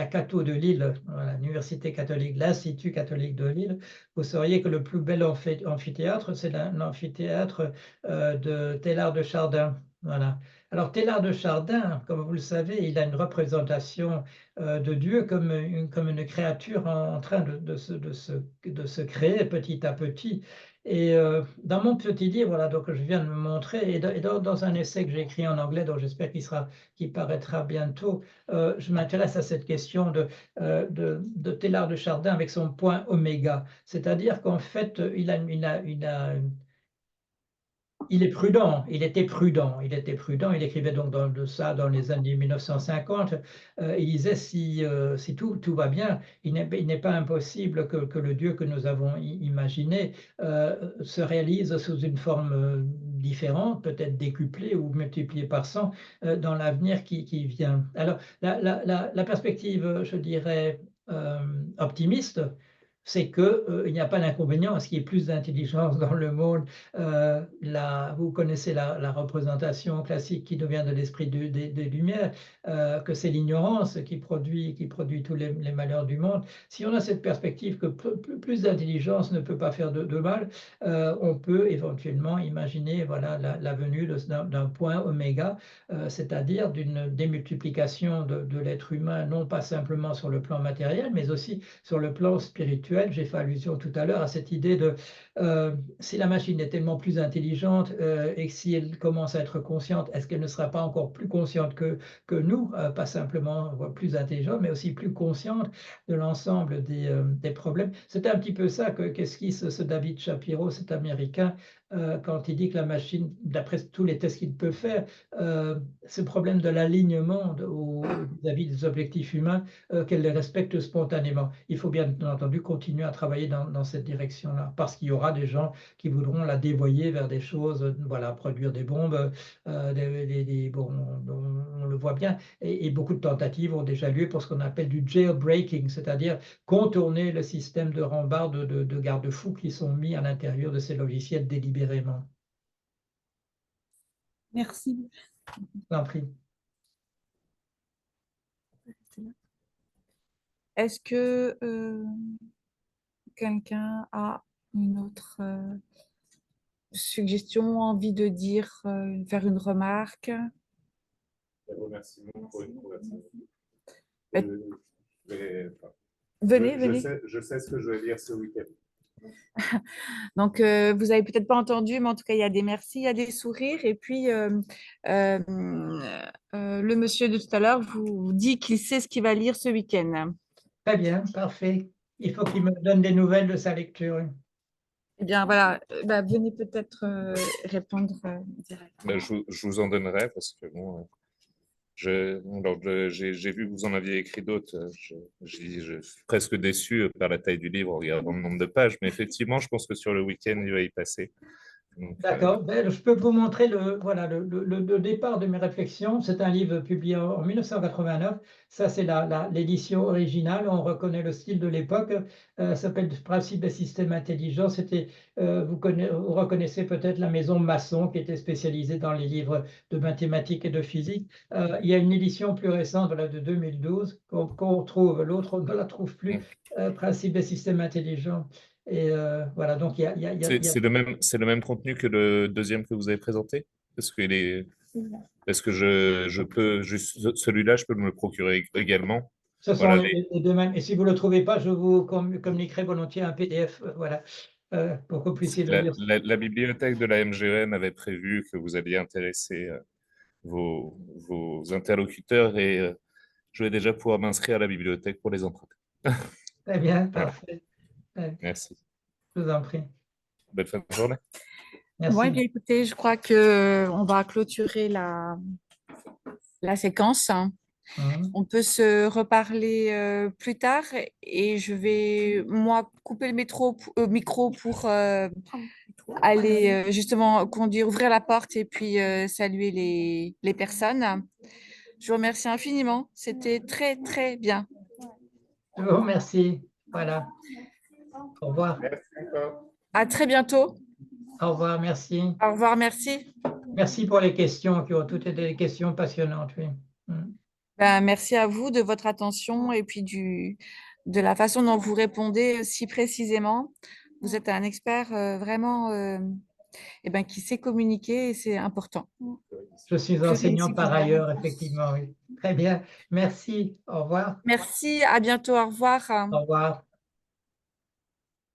Cato de Lille, l'Université catholique, l'Institut catholique de Lille, vous sauriez que le plus bel amphithéâtre, c'est l'amphithéâtre de Teilhard de Chardin. Voilà. Alors, Teilhard de Chardin, comme vous le savez, il a une représentation de Dieu comme une créature en train de se créer petit à petit. Et dans mon petit livre, là, donc, je viens de me montrer, et dans un essai que j'ai écrit en anglais, dont j'espère qu'il paraîtra bientôt, je m'intéresse à cette question de Teilhard de Chardin avec son point oméga. C'est-à-dire qu'en fait, il est prudent, il était prudent, il écrivait donc de ça dans les années 1950. Il disait si tout va bien, il n'est pas impossible que le Dieu que nous avons imaginé se réalise sous une forme différente, peut-être décuplée ou multipliée par 100 dans l'avenir qui vient. Alors la perspective, je dirais, optimiste, c'est qu'il n'y a pas d'inconvénient à ce qu'il y ait plus d'intelligence dans le monde. Vous connaissez la représentation classique qui nous vient de l'esprit des Lumières, que c'est l'ignorance qui produit tous les malheurs du monde. Si on a cette perspective que plus d'intelligence ne peut pas faire de mal, on peut éventuellement imaginer voilà, la venue d'un point oméga, c'est-à-dire d'une démultiplication de l'être humain, non pas simplement sur le plan matériel, mais aussi sur le plan spirituel. J'ai fait allusion tout à l'heure à cette idée de si la machine est tellement plus intelligente et que si elle commence à être consciente, est-ce qu'elle ne sera pas encore plus consciente que nous, pas simplement plus intelligente, mais aussi plus consciente de l'ensemble des problèmes. C'est un petit peu ça qu'esquisse ce David Shapiro, cet Américain, quand il dit que la machine, d'après tous les tests qu'il peut faire, ce problème de l'alignement vis-à-vis des objectifs humains, qu'elle les respecte spontanément. Il faut bien entendu continuer à travailler dans cette direction-là, parce qu'il y aura des gens qui voudront la dévoyer vers des choses, voilà, produire des bombes, bon, on le voit bien, et beaucoup de tentatives ont déjà lieu pour ce qu'on appelle du jailbreaking, c'est-à-dire contourner le système de rambarde de garde-fous qui sont mis à l'intérieur de ces logiciels délibérément. Merci. Je vous en prie. Est-ce que quelqu'un a une autre suggestion, envie de dire, faire une remarque? Remerciement pour une conversation. Venez, venez. Je sais ce que je vais lire ce week-end. Donc, vous avez peut-être pas entendu, mais en tout cas, il y a des merci, il y a des sourires. Et puis, le monsieur de tout à l'heure vous dit qu'il sait ce qu'il va lire ce week-end. Très bien, parfait. Il faut qu'il me donne des nouvelles de sa lecture. Eh bien, voilà, venez peut-être répondre directement. Je vous en donnerai parce que bon, J'ai vu que vous en aviez écrit d'autres. Je suis presque déçu par la taille du livre en regardant le nombre de pages, mais effectivement, je pense que sur le week-end, il va y passer. Donc, D'accord. Ben, je peux vous montrer voilà, le départ de mes réflexions. C'est un livre publié en 1989. Ça, c'est l'édition originale. On reconnaît le style de l'époque. Ça s'appelle Principes et systèmes intelligents. Vous reconnaissez peut-être la maison Masson qui était spécialisée dans les livres de mathématiques et de physique. Il y a une édition plus récente, voilà, de 2012 qu'on trouve. L'autre, on ne la trouve plus. Principes et systèmes intelligents. Et voilà, donc il y a c'est le même contenu que le deuxième que vous avez présenté? Est-ce que je peux juste celui-là, je peux me le procurer également? Ce sont Voilà, les deux mêmes. Et si vous ne le trouvez pas, je vous communiquerai volontiers un PDF, voilà, pour que vous puissiez le lire. la bibliothèque de la MGN avait prévu que vous alliez intéresser vos interlocuteurs et je vais déjà pouvoir m'inscrire à la bibliothèque pour les emprunter. Très bien, Voilà. parfait. Merci. Je vous en prie. Bonne fin de journée. Merci. Bon, eh bien, écoutez, je crois qu'on va clôturer la séquence. Mhm. On peut se reparler plus tard et je vais, moi, couper le micro pour aller justement conduire, ouvrir la porte et puis saluer les personnes. Je vous remercie infiniment. C'était très, très bien. Je vous remercie. Voilà. Au revoir. À très bientôt. Au revoir, merci. Au revoir, merci. Merci pour les questions qui ont toutes été des questions passionnantes. Oui. Mhm. Ben, merci à vous de votre attention et puis de la façon dont vous répondez si précisément. Vous êtes un expert vraiment eh ben, qui sait communiquer et c'est important. Je suis enseignant par ailleurs, effectivement. Oui. Très bien. Merci. Au revoir. Merci, à bientôt, au revoir. Au revoir.